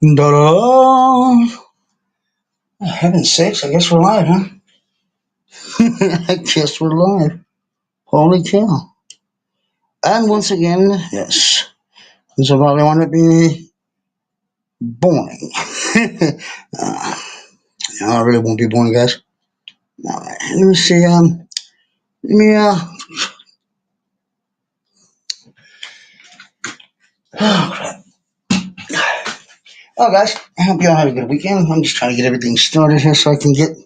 Da-da! Heaven's sakes, I guess we're live, huh? I guess we're live. Holy cow. And once again, yes, this will probably want to be boring. uh, no, it really won't be boring, guys. Alright, let me see, let me, oh, crap. Oh, guys, I hope you all had a good weekend. I'm just trying to get everything started here so I can get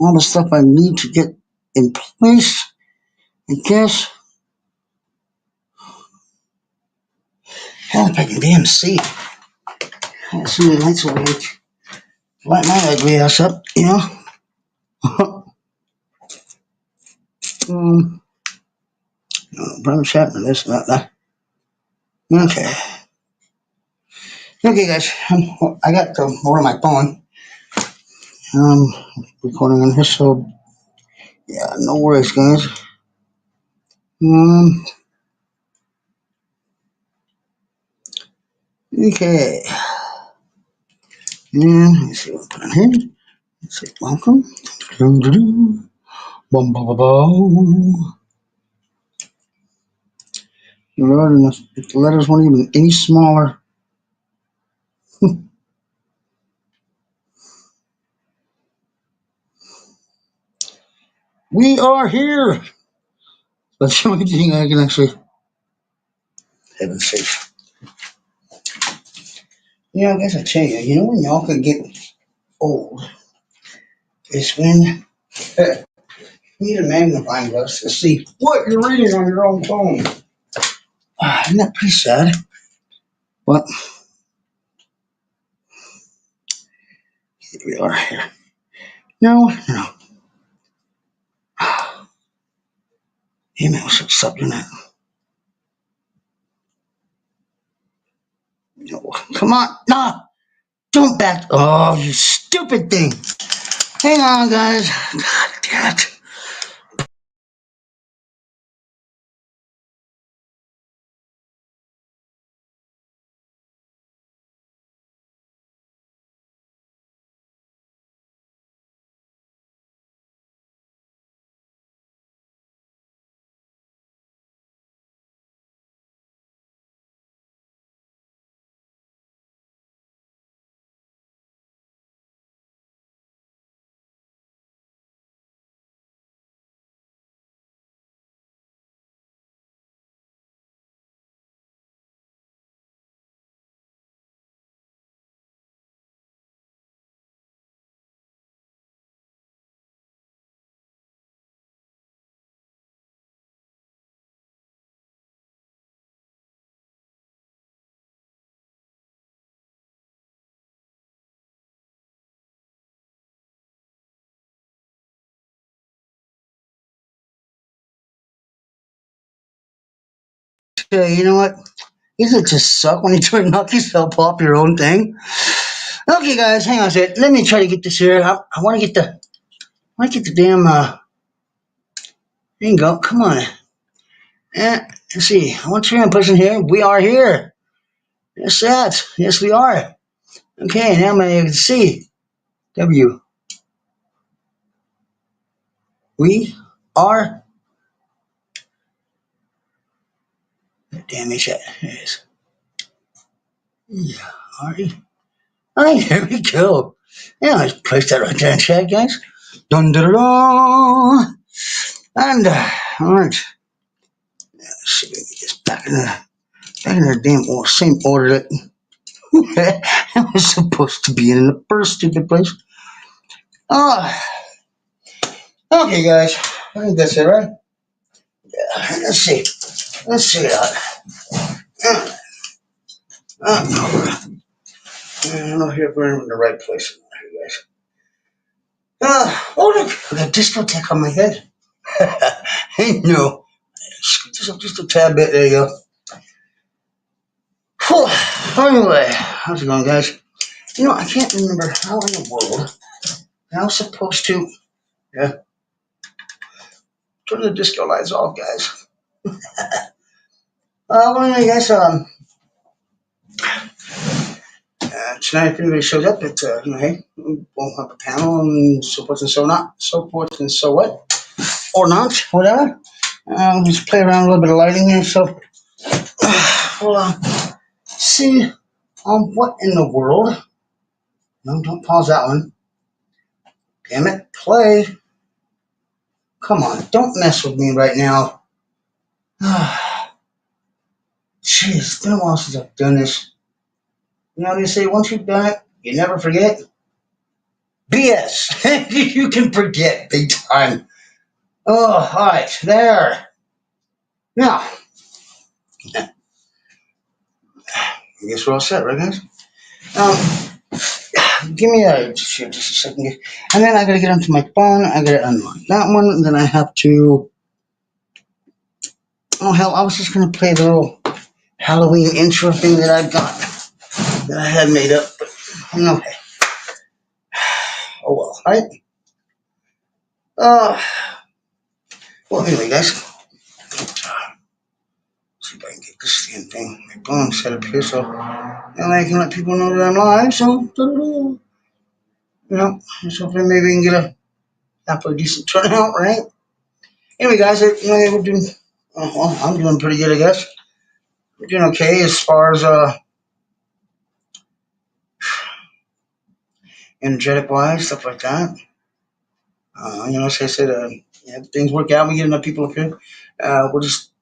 all the stuff I need to get in place. I guess. Hell, if I can damn see. I see the lights over here. Light my ugly ass up, you know? um, Brother chat and this, that. Okay. Okay, guys. I got over my phone. Um, Recording on here, so yeah, no worries, guys. Um, okay. And let's see what I put on here. Let's say welcome. Bum, bum, bum, bum. Lord, if the letters weren't even any smaller. We are here. That's the only thing I can actually. Heaven's sake. Yeah, I guess I tell you, when y'all could get old is when you need a magnifying glass to see what you're reading on your own phone. Isn't that pretty sad? But here we are here. No. Email should supplement. No, come on. No, don't back. Oh, you stupid thing. Hang on, guys. God damn it. Okay, you know what? Doesn't it just suck when you try to knock yourself off your own thing? Okay, guys, hang on a sec. Let me try to get this here. I want to get the damn. There you go. Come on. Let's see. Once you're in person here, we are here. Yes, that. Yes, we are. Okay, now I can see. W. We are. Damn it, chat. There it is. Yeah, are you? Alright, here we go. Yeah, let's place that right there in chat, guys. Dun dun dun. And alright. Let's see if we can get this back in the damn same order that I was supposed to be in the first stupid place. Oh, okay, guys. I think that's it, right? Yeah. Let's see. Let's see it I don't know if we're in the right place, guys. Oh, look, the discotheque on my head. Hey, no. Scoot this up just a tad bit. There you go. Whew. Anyway, how's it going, guys? I can't remember how in the world I was supposed to turn the disco lights off, guys. Well, anyway, guys, Tonight, if anybody shows up, it's hey, we'll have a panel and so forth and so not, so forth and so what, or not, whatever. Just play around a little bit of lighting here. So, we'll see what in the world. No, don't pause that one. Damn it, play. Come on, don't mess with me right now. Jeez, it's been a while since I've done this. You know, they say once you've done it, you never forget. BS. You can forget big time. Oh, all right, there. Now, I guess we're all set, right, guys? Give me just a second. And then I gotta get onto my phone. I gotta unlock that one. And then I have to. Oh, hell, I was just gonna play the little Halloween intro thing that I've got, that I had made up. But, okay. Oh, well, right? Uh, well, anyway, guys. See if I can get this damn thing, my phone set up here so I can let people know that I'm live. So, just hoping maybe we can get a halfway decent turnout, right? Anyway, guys, we're doing, well, I'm doing pretty good, I guess. We're doing okay as far as energetic wise, stuff like that. As I said, if things work out, we get enough people up here. We'll just,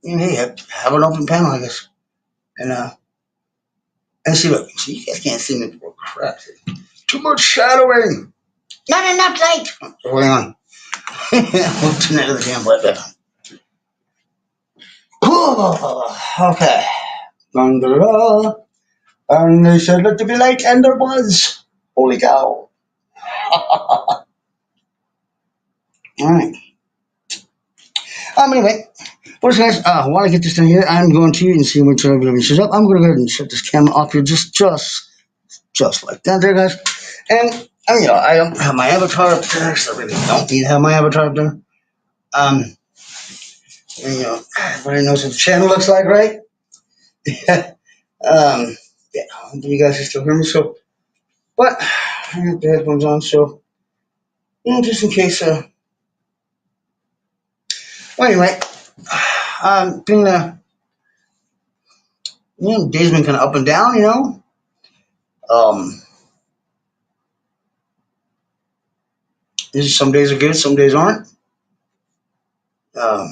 hey, have an open panel, I guess, and see. Look, see, you guys can't see me. Oh, crap! Too much shadowing. Not enough light. Oh, hang on. We'll turn that other damn light back on. Okay. And they said, let there be light, and there was. Holy cow. All right. Anyway, first, guys, while I get this done here, I'm going to, and see when everybody shows up, I'm going to go ahead and shut this camera off here just like that there, guys. And, I don't have my avatar up there, so I really don't need to have my avatar up there. Everybody knows what the channel looks like, right? Yeah, you guys can still hear me, so, but I have the headphones on, so, just in case, well, anyway, being, days been kind of up and down, um, some days are good, some days aren't. I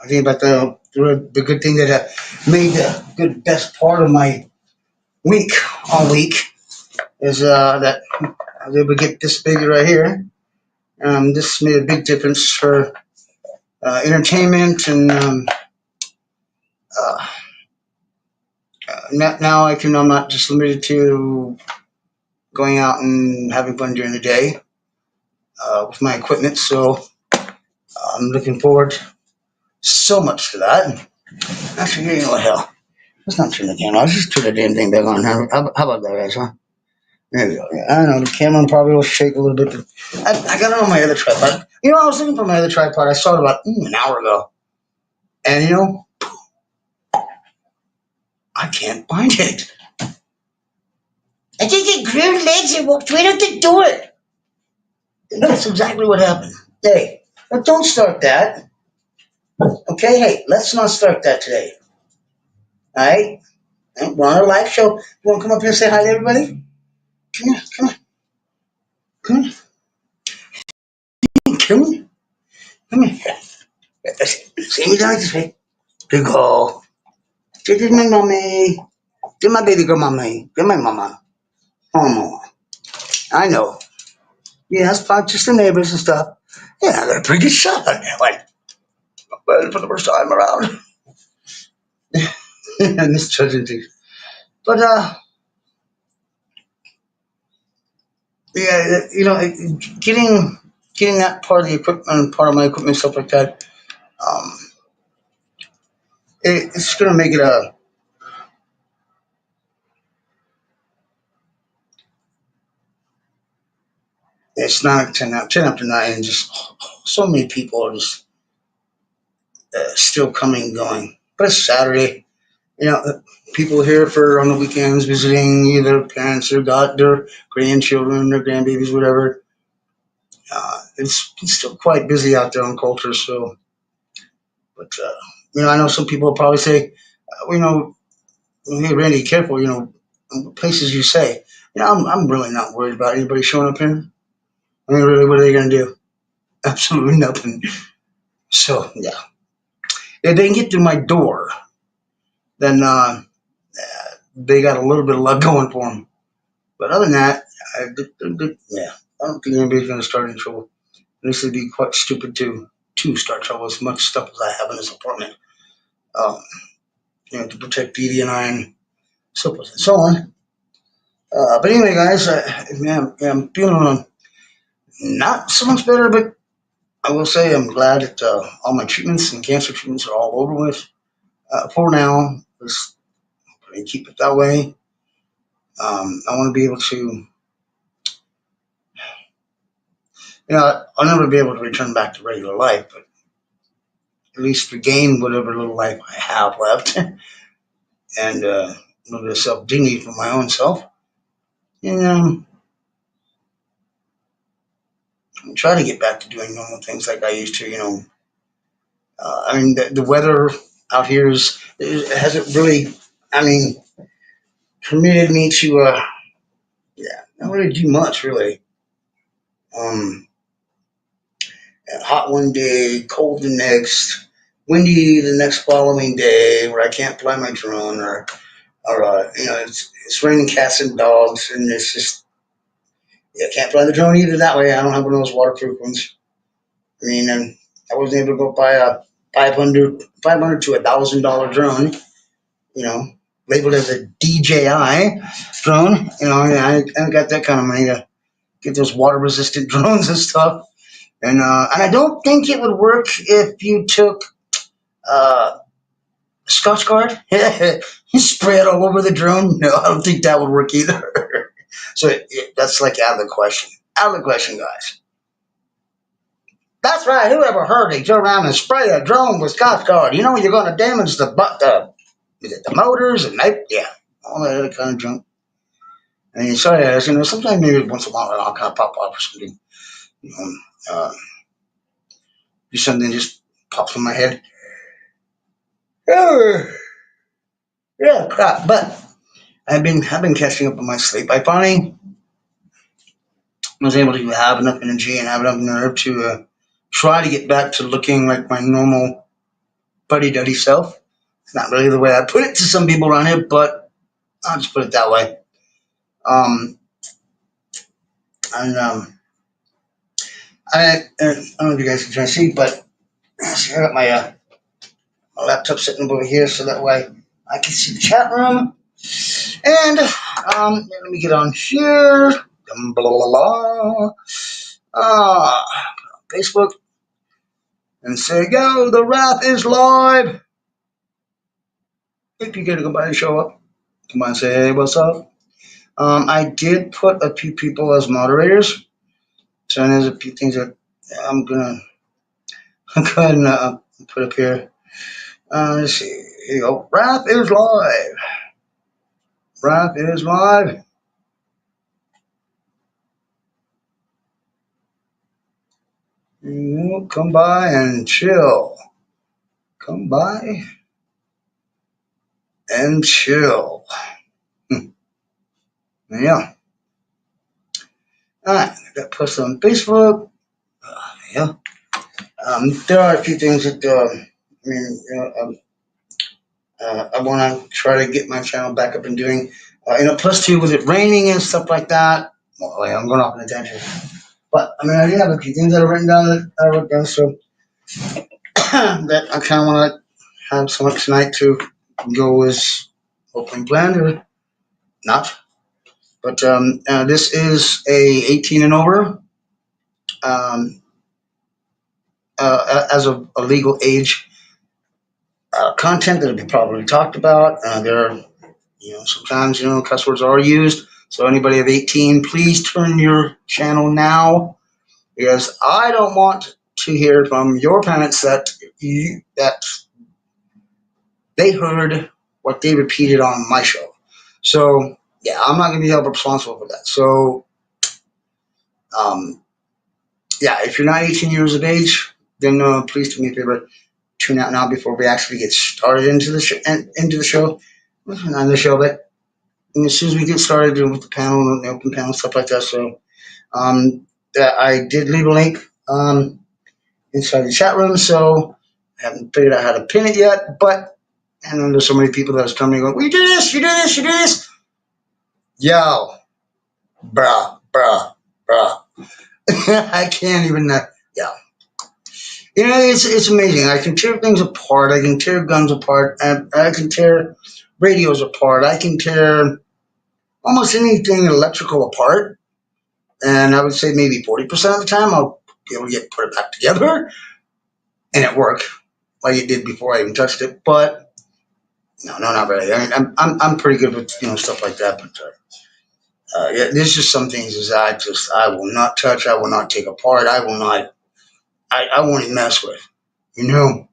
think about the good thing that made the good best part of my week all week is that I was able to get this baby right here. This made a big difference for entertainment, and uh, now I'm not just limited to going out and having fun during the day with my equipment. So I'm looking forward so much to that. Actually, what hell? Let's not turn the camera. Let's just turn the damn thing back on. How about that, guys? Huh? There we go. Yeah, I don't know. The camera probably will shake a little bit. But I got it on my other tripod. I was looking for my other tripod. I saw it about an hour ago. And, I can't find it. I think it grew legs and walked right out the door. And that's exactly what happened. Hey, but don't start that. Okay? Hey, let's not start that today. All right? We're on a live show. You want to come up here and say hi to everybody? Come here. Come here. Come here. Come here. See me down this way. Good girl. This is my mommy. This is my baby girl mommy. This is my mama. Oh, mama. I know. Yes, not just the neighbors and stuff. Yeah, I got a pretty good shot on that one. Well, for the first time around. And this judging things. But, yeah, getting that part of the equipment, part of my equipment, stuff like that, um, it's going to make it it's not 10 after 9, and just so many people are just still coming and going. But it's Saturday, people here for on the weekends visiting either parents or got their grandchildren, their grandbabies, whatever. It's still quite busy out there on culture. So, but I know some people will probably say, hey Randy, careful. Places you say. I'm really not worried about anybody showing up here. I mean, really, what are they going to do? Absolutely nothing. So yeah, if they can get through my door, then they got a little bit of luck going for them. But other than that, yeah, I don't think anybody's going to start any trouble. This would be quite stupid to start trouble as much stuff as I have in this apartment. Um, to protect Edie and I and so forth and so on. But anyway, guys, man, I'm feeling not so much better, but I will say I'm glad that all my treatments and cancer treatments are all over with for now. Let's keep it that way. I want to be able to, I'll never be able to return back to regular life, but at least regain whatever little life I have left and a little bit of self dignity for my own self. And try to get back to doing normal things like I used to. I mean, the weather out here hasn't really, I mean, permitted me to, yeah, not really do much really. Um, hot one day, cold the next, windy the next following day, where I can't fly my drone, or it's raining cats and dogs, and it's just I can't fly the drone either that way. I don't have one of those waterproof ones. I mean, and I wasn't able to go buy a 500 to $1,000 drone, you know, labeled as a DJI drone. I haven't got that kind of money to get those water resistant drones and stuff. And I don't think it would work if you took uh, Scotch Guard, you spray it all over the drone. No, I don't think that would work either. So that's like out of the question. Out of the question, guys. That's right. Who ever heard they go around and spray a drone with Scotch Guard? You're going to damage the motors and yeah, all that other kind of junk. And so sometimes maybe once in a while I'll kind of pop off or something. You know, uh, do something just pops in my head. Oh, yeah, crap. But I've been catching up on my sleep. I finally was able to have enough energy and have enough nerve to try to get back to looking like my normal buddy duddy self. It's not really the way I put it to some people around here, but I'll just put it that way. Um, and I don't know if you guys can try to see, but see, I got my laptop sitting over here so that way I can see the chat room. And let me get on here. Blah, blah, blah. Facebook and say, yo, the rap is live. If you get to go by and show up, come on, say, hey, what's up? I did put a few people as moderators. So there's a few things that I'm going to go ahead and put up here. Let's see. Here you go. Rap is live. Rap is live. Come by and chill. Come by and chill. Yeah. All right. I got posted on Facebook. Yeah. There are a few things that I want to try to get my channel back up and doing. Plus two with it raining and stuff like that. Well, I'm going off on a tangent. But I do have a few things that are written down that I wrote down, so that I kind of want to have some tonight to go as hopefully planned or not. But this is a 18 and over um, as a legal age content that will be probably talked about. There are, sometimes cuss words are used. So anybody of 18, please turn your channel now because I don't want to hear from your parents that they heard what they repeated on my show. So yeah, I'm not going to be held responsible for that. So um, yeah, if you're not 18 years of age, then please do me a favor, tune out now before we actually get started into the show. Well, not the show, but as soon as we get started with the panel, the open panel, stuff like that. So I did leave a link inside the chat room, so I haven't figured out how to pin it yet, but I know there's so many people that's coming and going, "We do this, you do this, you do this." Yo, bruh. I can't even. Yeah, it's amazing. I can tear things apart. I can tear guns apart. I can tear radios apart. I can tear almost anything electrical apart. And I would say maybe 40% of the time I'll be able to put it back together and it work like it did before I even touched it. But no, not really. I mean, I'm pretty good with stuff like that. But yeah, there's just some things is I will not touch. I will not take apart. I will not. I won't even mess with. You know.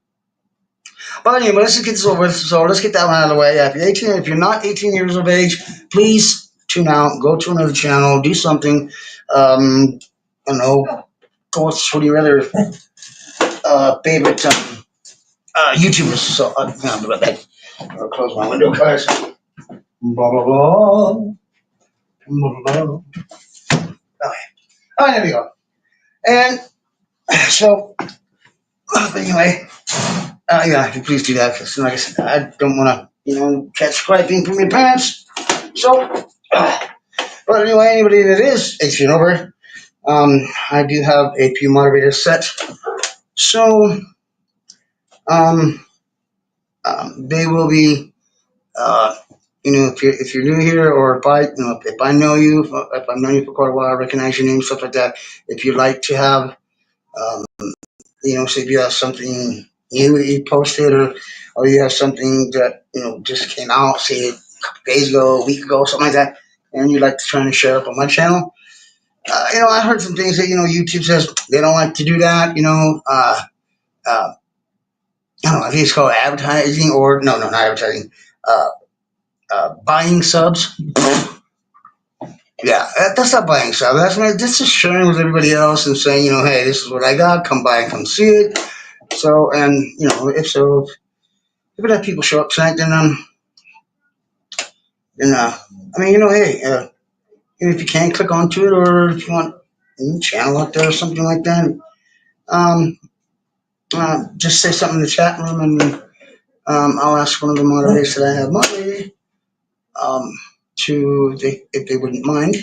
But anyway, let's just get this over with. So let's get that one out of the way. If you're not 18 years of age, please tune out. Go to another channel. Do something. I don't know. What do you rather favorite YouTubers? So I'll be right back. I'll close my window, guys. Blah blah blah. Blah blah blah. Okay. All right, there we go. And so, anyway, yeah, please do that because, like I said, I don't want to, catch griping from your parents. So, but anyway, anybody that is 18 over, I do have a few moderators set. So, um, they will be, uh, if you're new here, or if I know you, if I've known you for quite a while, I recognize your name, stuff like that. If you'd like to have, um, say if you have something new that you posted, or you have something that just came out, say a couple days ago, a week ago, something like that, and you'd like to try and share up on my channel. I heard some things that YouTube says they don't like to do that. I don't know. I think it's called advertising, or no, not advertising. Uh, Buying subs. Yeah, that's not buying subs. That's just sharing with everybody else and saying, hey, this is what I got. Come by and come see it. So, and if so, if enough people show up tonight, then I mean, hey, if you can click onto it, or if you want a new channel out there or something like that, um, just say something in the chat room, and I'll ask one of the moderators that I have moderated if they wouldn't mind.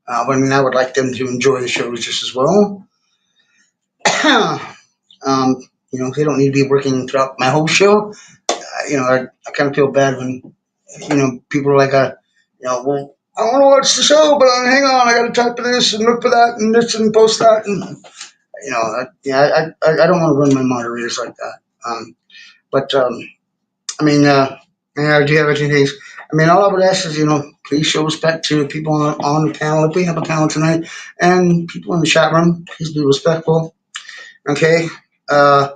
But I mean, I would like them to enjoy the show just as well. They don't need to be working throughout my whole show. I kind of feel bad when, people are like, well, I want to watch the show, but hang on, I got to type for this and look for that and this and post that. And, I don't want to run my moderators like that. But, I mean, I do have a few things. I mean, all I would ask is, please show respect to people on the panel. If we have a panel tonight, and people in the chat room, please be respectful. Okay. On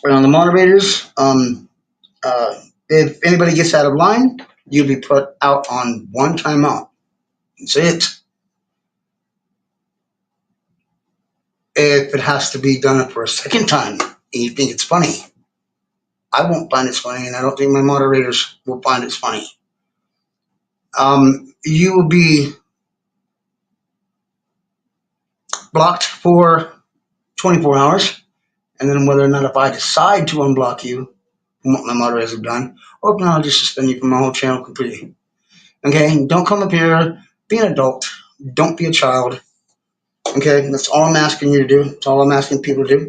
the moderators, if anybody gets out of line, you'll be put out on one timeout. That's it. If it has to be done for a second time and you think it's funny, I won't find it funny, and I don't think my moderators will find it funny. You will be blocked for 24 hours, and then whether or not if I decide to unblock you from what my moderators have done, or if not, I'll just suspend you from my whole channel completely. Okay? Don't come up here. Be an adult. Don't be a child. Okay? That's all I'm asking you to do. That's all I'm asking people to do.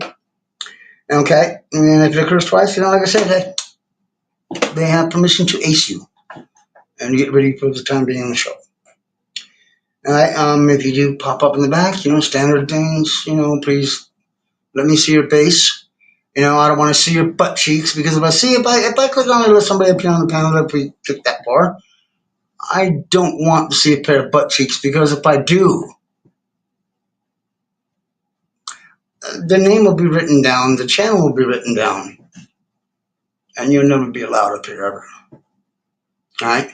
Okay? And if it occurs twice, like I said, hey, they have permission to ace you and get ready for the time being on the show. All right? If you do pop up in the back, standard things, please let me see your face. I don't want to see your butt cheeks, because if I click on it and let somebody appear on the panel, if we click that far, I don't want to see a pair of butt cheeks, because if I do, the name will be written down, the channel will be written down. and you'll never be allowed up here ever. All right?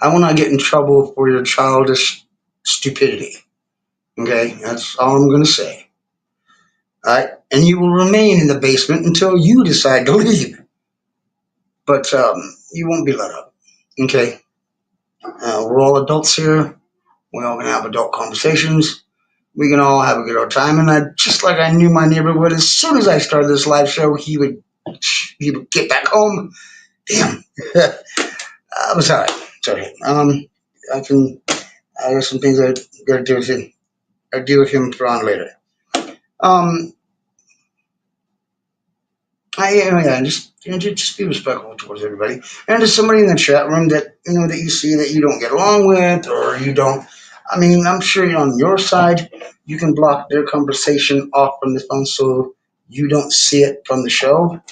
I will not get in trouble for your childish stupidity. Okay? That's all I'm going to say. All right? And you will remain in the basement until you decide to leave. But you won't be let up. Okay? We're all adults here. We're all going to have adult conversations. We can all have a good old time. And just like I knew my neighbor would, as soon as I started this live show, he would get back home. Damn. I was alright. Sorry. I can. I got some things I got to do with him. I deal with him for on later. Um, just be respectful towards everybody, and to somebody in the chat room that that you see that you don't get along with, or you don't. I mean, I'm sure on your side you can block their conversation off from the phone so you don't see it from the show.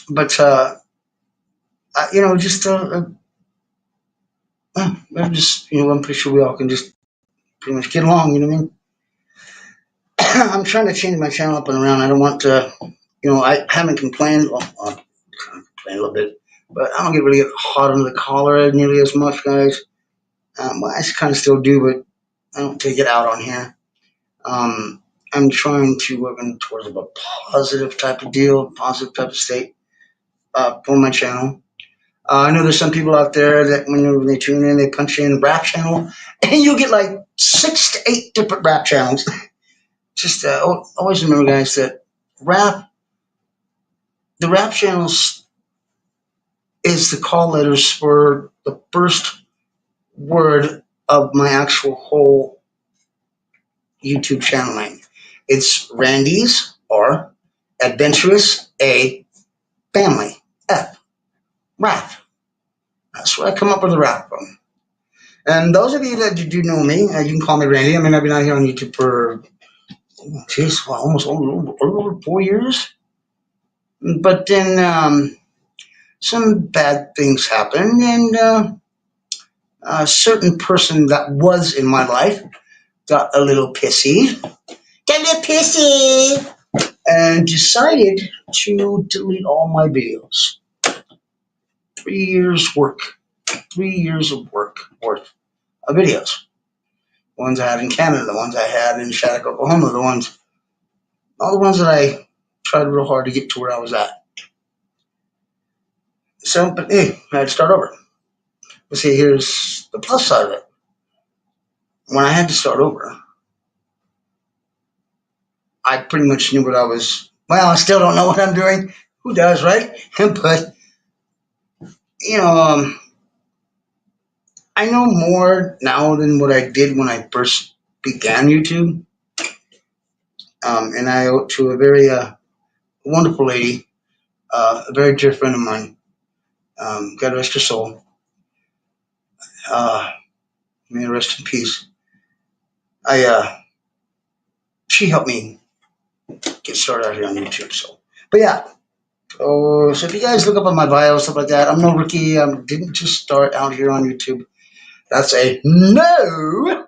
But just I'm just I'm pretty sure we all can just pretty much get along. You know what I mean? I'm trying to change my channel up and around. I don't want to, I haven't complained. Well, I'll complain a little bit, but I don't really get hot under the collar nearly as much, guys. Well, I kind of still do, but I don't take it out on here. I'm trying to work towards a positive type of deal, positive type of state for my channel. I know there's some people out there that when they tune in, they punch in rap channel, and you get like 6 to 8 different rap channels. Just always remember, guys, that the rap channels is the call letters for the first word of my actual whole YouTube channel name. It's Randy's or Adventurous A Family F Rap. That's where I come up with the rap from. And those of you that do know me, you can call me Randy. I mean, I've been out here on YouTube for, almost over 4 years. But then some bad things happened, and a certain person that was in my life got a little pissy. Got a little pissy! And decided to delete all my videos. 3 years work. 3 years of work worth of videos. The ones I had in Canada, the ones I had in Shattuck, Oklahoma, all the ones that I tried real hard to get to where I was at. So, but hey, I had to start over. But see, here's the plus side of it. When I had to start over, I pretty much knew what I was. Well, I still don't know what I'm doing. Who does, right? But you know, I know more now than what I did when I first began YouTube. And I owe it to a very wonderful lady, a very dear friend of mine. God rest her soul. May rest in peace. She helped me get started out here on YouTube. So, but yeah. So if you guys look up on my bio stuff like that, I'm no rookie. I didn't just start out here on YouTube. That's a no.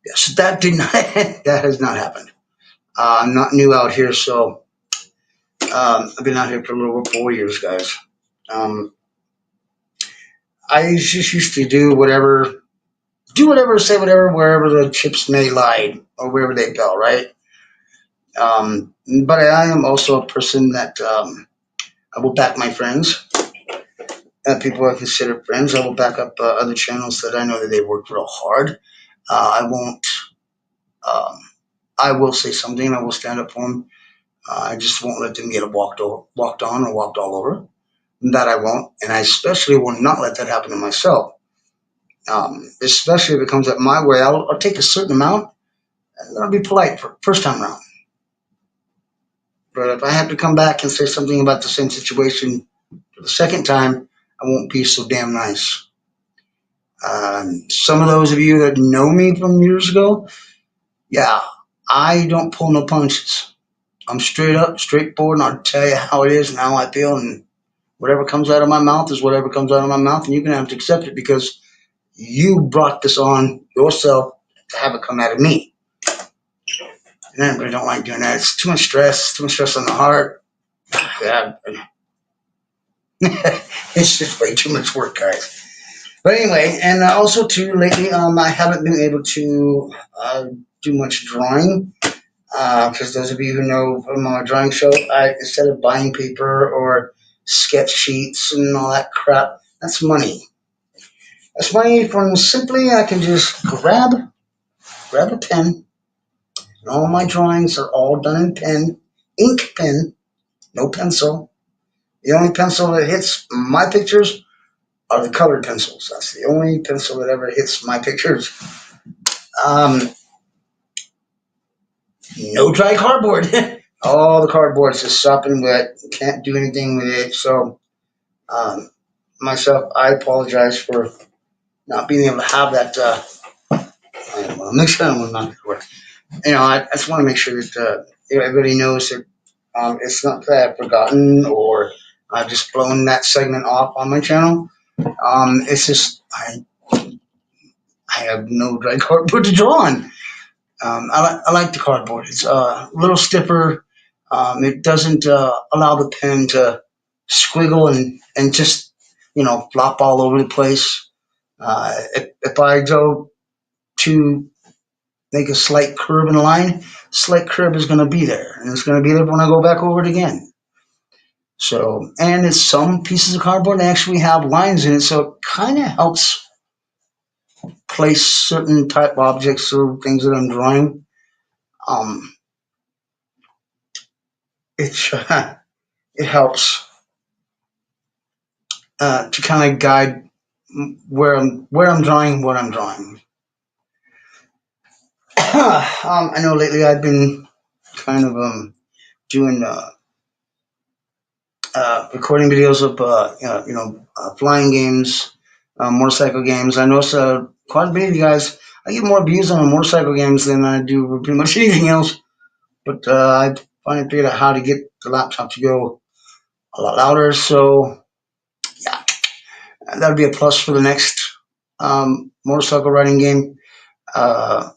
Yes, that did not. That has not happened. I'm not new out here, so I've been out here for a little over 4 years, guys. I just used to do whatever, say whatever, wherever the chips may lie or wherever they fell, right? But I am also a person that I will back my friends, people I consider friends. I will back up other channels that I know that they worked real hard. I won't. Um, I will say something. I will stand up for them. I just won't let them get walked on or walked all over. That I won't, and I especially will not let that happen to myself. Especially if it comes up my way, I'll take a certain amount, and I'll be polite for first time around. But if I have to come back and say something about the same situation for the second time, I won't be so damn nice. Some of those of you that know me from years ago, yeah, I don't pull no punches. I'm straight up, straightforward, and I'll tell you how it is and how I feel, and whatever comes out of my mouth is whatever comes out of my mouth, and you're going to have to accept it because you brought this on yourself to have it come out of me. And I really don't like doing that. It's too much stress on the heart. Yeah, it's just way too much work, guys. But anyway, and also too lately, I haven't been able to do much drawing. Because those of you who know from my drawing show, instead of buying paper or sketch sheets and all that crap, that's money. That's money from simply I can just grab a pen, and all my drawings are all done in pen, ink pen, no pencil. The only pencil that hits my pictures are the colored pencils. That's the only pencil that ever hits my pictures. Um, no dry cardboard. All the cardboard's just sopping wet. Can't do anything with it. So um, myself, I apologize for not being able to have that. I don't know, next time will not work. I just want to make sure that everybody knows that it's not that I've forgotten or I've just blown that segment off on my channel. It's just I have no dry cardboard to draw on. I like the cardboard. It's a little stiffer. It doesn't allow the pen to squiggle and just flop all over the place. If I go to make a slight curve in a line, slight curve is going to be there, and it's going to be there when I go back over it again. So, and it's some pieces of cardboard that actually have lines in it, so it kind of helps place certain type objects or things that I'm drawing. Um, it it helps to kind of guide where I'm drawing, what I'm drawing. I know lately I've been kind of doing recording videos of flying games, motorcycle games. I noticed quite a bit of you guys. I get more views on the motorcycle games than I do with pretty much anything else. But I finally figured out how to get the laptop to go a lot louder. So yeah, that'll be a plus for the next motorcycle riding game. Uh,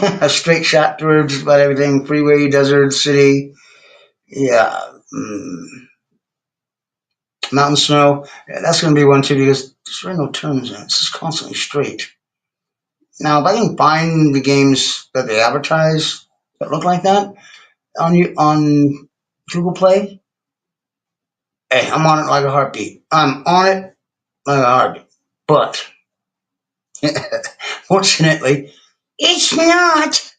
a straight shot through just about everything: freeway, desert, city. Yeah. Mountain snow. Yeah, that's going to be one too because there's really no turns in it. It's just constantly straight. Now, if I can find the games that they advertise that look like that on Google Play, hey, I'm on it like a heartbeat. I'm on it like a heartbeat. But fortunately, it's not.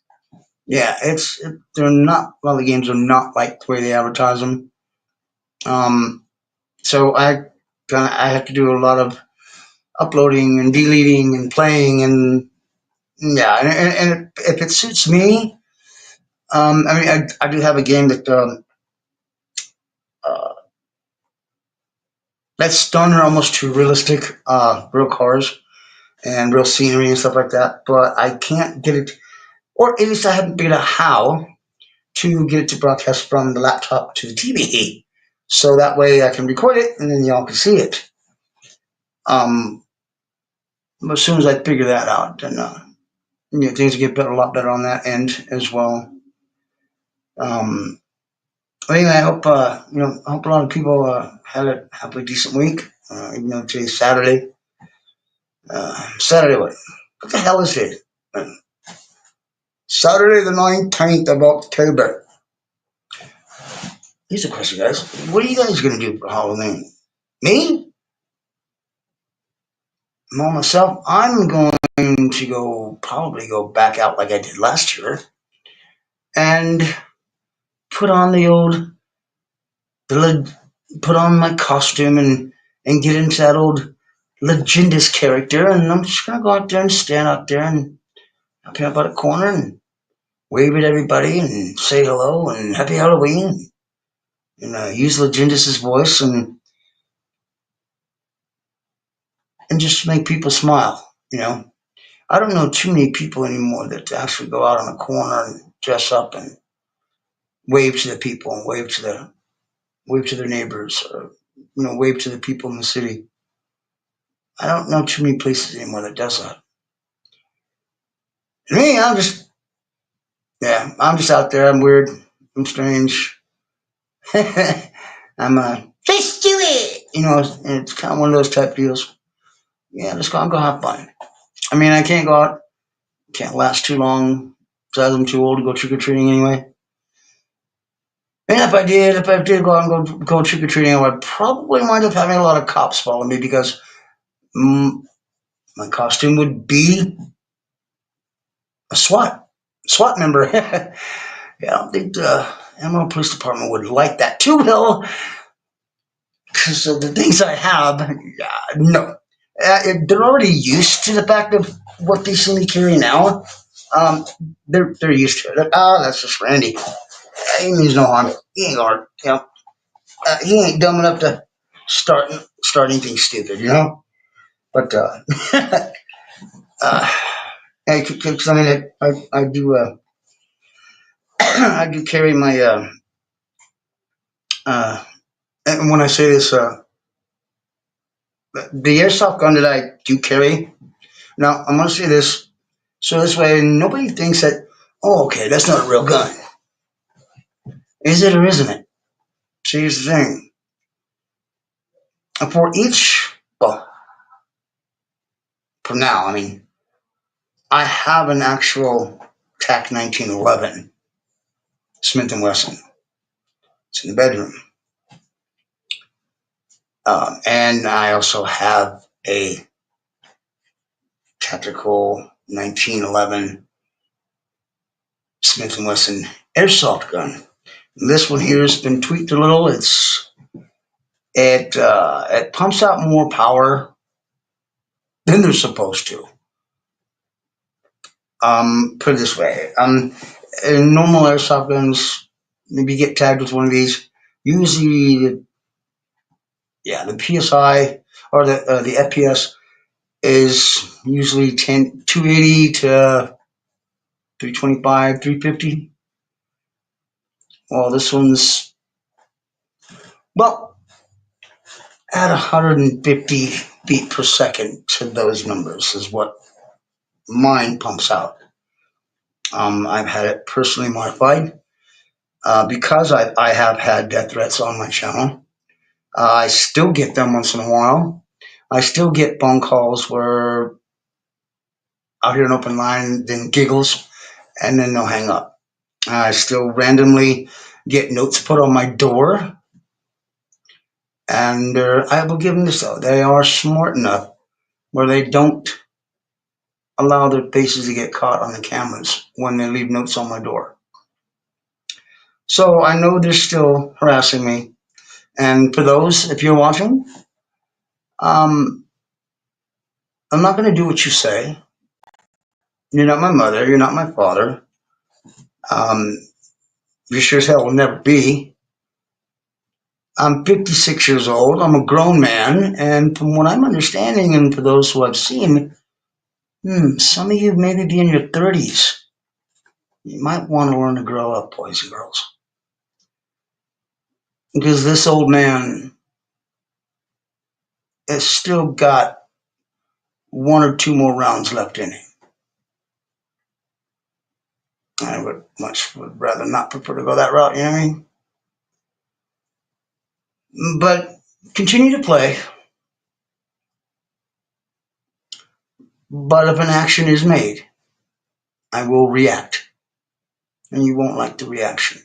Yeah, they're not. A lot of the games are not like the way they advertise them. Um, so I have to do a lot of uploading and deleting and playing and yeah, and if it suits me, I mean, I do have a game that uh, that's done almost too realistic, real cars and real scenery and stuff like that. But I can't get it, or at least I haven't figured out how to get it to broadcast from the laptop to the TV, so that way I can record it and then y'all can see it. Um, as soon as I figure that out, then things get better, a lot better on that end as well. Um, anyway, I hope I hope a lot of people had a halfway decent week. Even though today's Saturday. Saturday what the hell is it? Saturday the 19th of October. Here's a question, guys. What are you guys gonna do for Halloween? Me? Myself, I'm going to probably go back out like I did last year and put on the put on my costume and get into that old Legendus character, and I'm just gonna go out there and stand out there and up here by the corner and wave at everybody and say hello and happy Halloween and use Legendus's voice and just make people smile. I don't know too many people anymore that actually go out on the corner and dress up and wave to the people and wave to their neighbors or wave to the people in the city. I don't know too many places anymore that does that. Me, I'm just Yeah, I'm just out there. I'm weird. I'm strange. I'm just do it. It's kind of one of those type deals. Yeah, let's go. I'm gonna have fun. I mean, I can't go out. Can't last too long. Besides, I'm too old to go trick or treating anyway. And if I did go out and go trick or treating, I would probably wind up having a lot of cops follow me because mm, my costume would be a SWAT member. Yeah, I don't think the Amarillo Police Department would like that too well because of the things I have. No, they're already used to the fact of what they see me carry now. Um, they're used to it. That's just Randy. He means no harm. He ain't hard. He ain't dumb enough to start anything stupid. But uh, because I mean, I do I do carry my uh, and when I say this, the airsoft gun that I do carry. Now I'm gonna say this so this way nobody thinks that. Oh, okay, that's not a real gun. Is it or isn't it? See, here's the thing. For each, well, for now, I mean, I have an actual TAC 1911 Smith and Wesson. It's in the bedroom, and I also have a tactical 1911 Smith and Wesson airsoft gun. This one here has been tweaked a little. It pumps out more power than they're supposed to. Put it this way: in normal airsoft guns, maybe get tagged with one of these. Usually, yeah, the PSI or the FPS is usually 280 to 325, 350. Well, this one's well at 150 feet per second to those numbers is what mine pumps out. I've had it personally modified because I have had death threats on my channel. I still get them once in a while. I still get phone calls where I'll hear an open line, then giggles, and then they'll hang up. I still randomly get notes put on my door, and I will give them this though. They are smart enough where they don't allow their faces to get caught on the cameras when they leave notes on my door. So I know they're still harassing me. And for those, if you're watching, um, I'm not going to do what you say. You're not my mother. You're not my father. Um, you sure as hell will never be. I'm 56 years old. I'm a grown man. And from what I'm understanding, and for those who I've seen, some of you maybe be in your 30s. You might want to learn to grow up, boys and girls. Because this old man has still got one or two more rounds left in him. I would rather not prefer to go that route, you know what I mean? But continue to play. But if an action is made, I will react. And you won't like the reaction.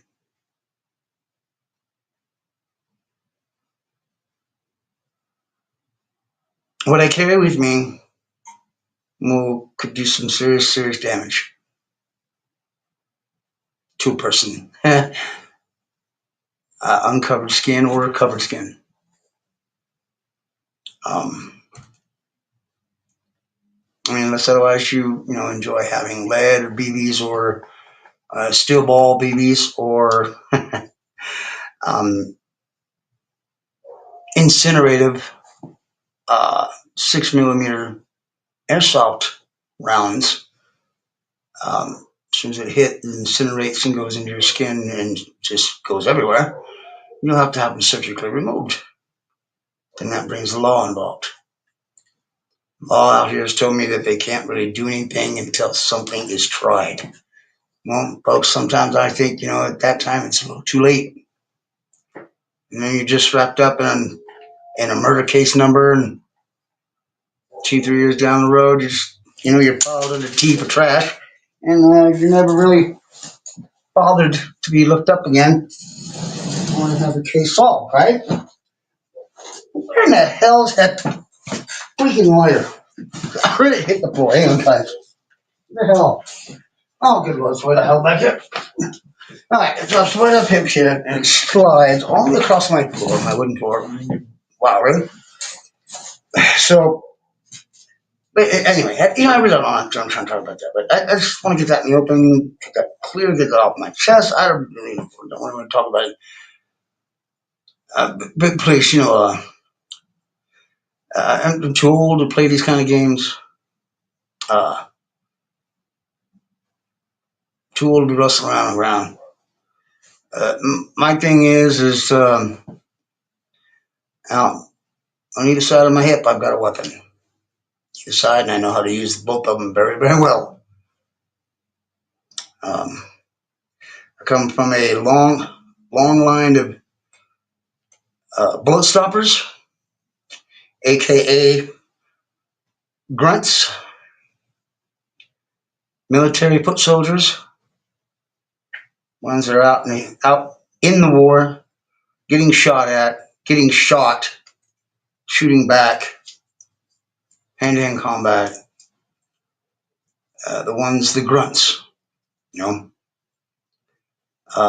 What I carry with me could do some serious, serious damage to a person. Uncovered skin or covered skin. Um, I mean, unless otherwise you enjoy having lead or BBs or steel ball BBs or um, incinerative 6 millimeter airsoft rounds. As soon as it hit, it incinerates and goes into your skin and just goes everywhere. You'll have to have them surgically removed. Then that brings the law involved. Law out here has told me that they can't really do anything until something is tried. Well, folks, sometimes I think, at that time it's a little too late. You're just wrapped up in a murder case number, and 2, 3 years down the road, you're piled under tea for trash, and you're never really bothered to be looked up again. I want to have the case solved, right? Where in the hell's that freaking wire? I really hit the floor. Hang on, guys. What the hell? Oh, good Lord, where the hell back here? Alright, it drops right up here and it slides all the way across my floor, my wooden floor. Wow, really? So, but anyway, I really don't want to, I'm trying to talk about that, but I just want to get that in the open, get that clear, get that off my chest. I don't really don't want to talk about it. But please, I'm too old to play these kind of games. Uh, too old to be rustling around. My thing is on either side of my hip, I've got a weapon. Either side, and I know how to use both of them very, very well. Um, I come from a long line of bullet stoppers, aka grunts, military foot soldiers, ones that are out in the war, getting shot at, getting shot, shooting back, hand-to-hand combat. The grunts, you know,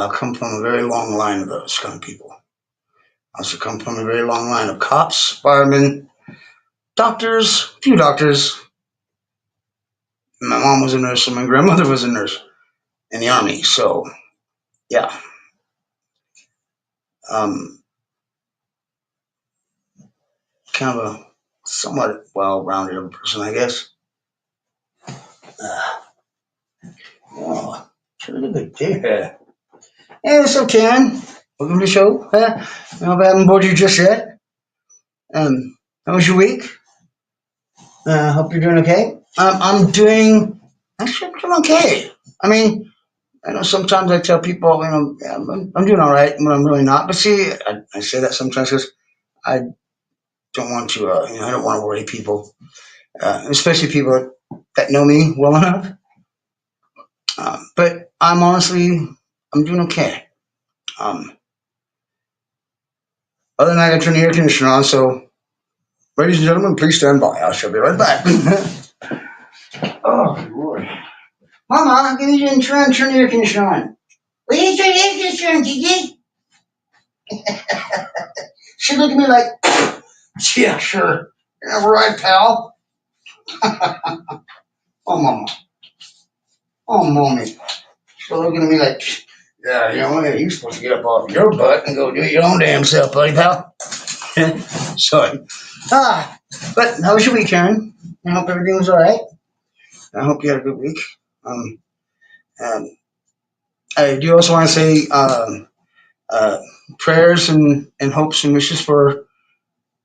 come from a very long line of those kind of people. I also come from a very long line of cops, firemen, doctors, a few doctors. My mom was a nurse and my grandmother was a nurse in the army. So, yeah, um, kind of a somewhat well-rounded person, I guess. Uh, oh, should have been good day. Hey, what's up, Karen? Welcome to the show. I hope I haven't bored you just yet. How was your week? Hope you're doing okay. Actually, I'm doing okay. I mean, I know sometimes I tell people, yeah, I'm doing all right when I'm really not. But see, I say that sometimes because I don't want to, I don't want to worry people, especially people that know me well enough. But I'm doing okay. Um, Other than that, I turn the air conditioner on. So, ladies and gentlemen, please stand by. I shall be right back. Oh, good Lord. Mama, give me the turn the air conditioner on. Will you turn the air conditioner on, Gigi? She looked at me like, yeah, sure. Yeah, right, pal. Oh, Mama. Oh, Mommy. She's looking at me like, yeah, you're supposed to get up off your butt and go do your own damn self, buddy, pal. Sorry. Ah, but how was your week, Karen? I hope everything was all right. I hope you had a good week. Um, um, I do also want to say uh, prayers and hopes and wishes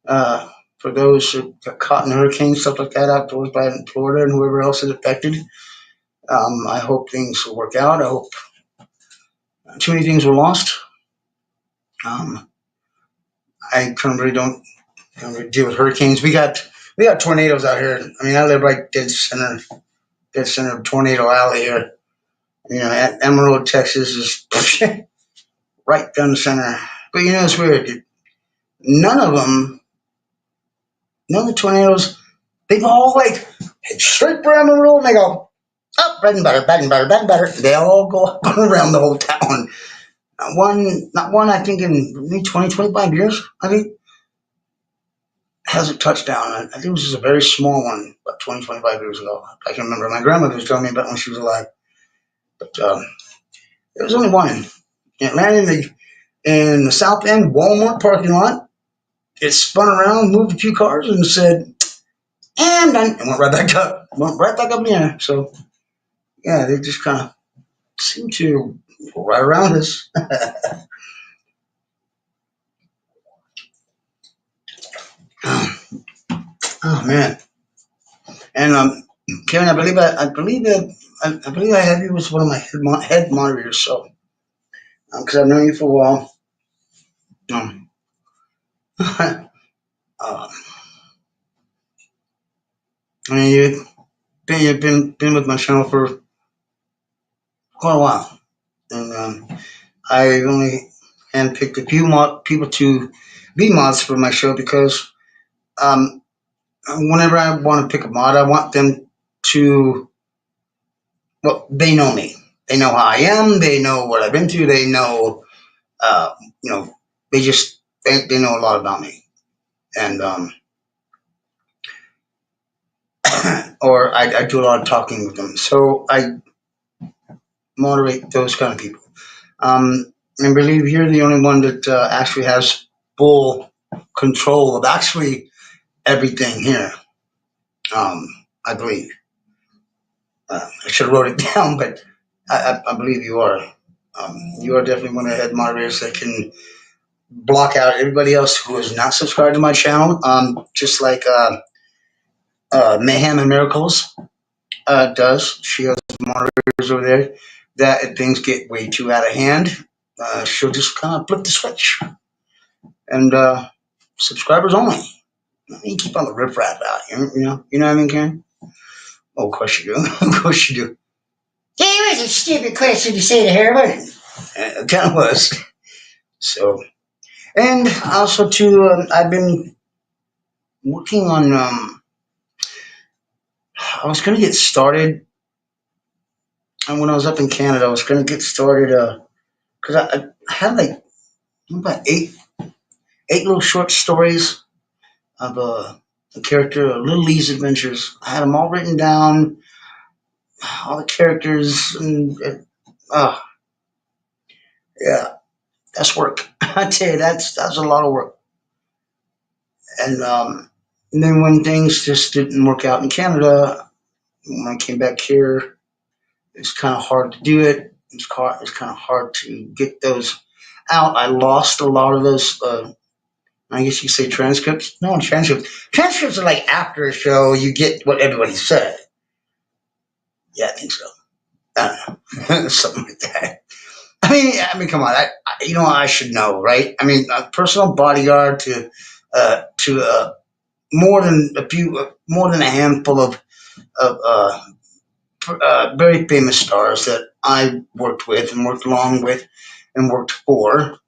uh, for those who got caught in hurricanes, stuff like that, outdoors by in Florida and whoever else is affected. I hope things will work out. I hope too many things were lost. Um, I kind of really don't really deal with hurricanes. We got tornadoes out here. I mean, I live right dead center of Tornado Alley here. Emerald, Texas is right down the center. But it's weird. None of them, none of the tornadoes, they've all like hit straight for Emerald and they go, oh, bread and butter, bread and butter, bread and butter. They all go up around the whole town. Not one, I think in maybe 20, 25 years, I think, has a touchdown. I think it was just a very small one about 20, 25 years ago. I can remember. My grandmother was telling me about when she was alive. But there was only one. It landed in the South End Walmart parking lot. It spun around, moved a few cars, and said, and done. And went right back up. Went right back up in the air. So, yeah, they just kind of seem to go right around us. Oh, oh, man. And Karen, I believe that I believe I have you as one of my head moderators. So, because I've known you for a while. Um, uh, I mean, you've been with my channel for quite a while, and I only handpicked a few people to be mods for my show because um, whenever I want to pick a mod, I want them to, well, they know me. They know how I am. They know what I've been through. They know, uh, you know, they know a lot about me, and or I do a lot of talking with them. So I moderate those kind of people. I believe you're the only one that actually has full control of actually everything here. Um, I believe. I should have wrote it down, but I believe you are. You are definitely one of the head moderators that can block out everybody else who is not subscribed to my channel. Just like Mayhem and Miracles does. She has moderators over there that if things get way too out of hand, she'll just kind of flip the switch. And subscribers only. You keep all the riffraff out. You know what I mean, Karen? Oh, of course you do. Of course you do. Yeah, it was a stupid question to say to her, wasn't it? It kind of was. So, and also too, I've been working on. I was going to get started, and when I was up in Canada, I was going to get started because I had like about eight little short stories of a character, Little Lee's Adventures. I had them all written down, all the characters, and yeah, that's work. I tell you, that's a lot of work. And then when things just didn't work out in Canada, when I came back here, it's kind of hard to do it. It's kind of hard to get those out. I lost a lot of those. I guess you could say transcripts. No, transcripts. Transcripts are like after a show, you get what everybody said. Yeah, I think so. I don't know, something like that. Come on. I should know, right? I mean, a personal bodyguard to more than a handful of very famous stars that I worked with and worked along with and worked for,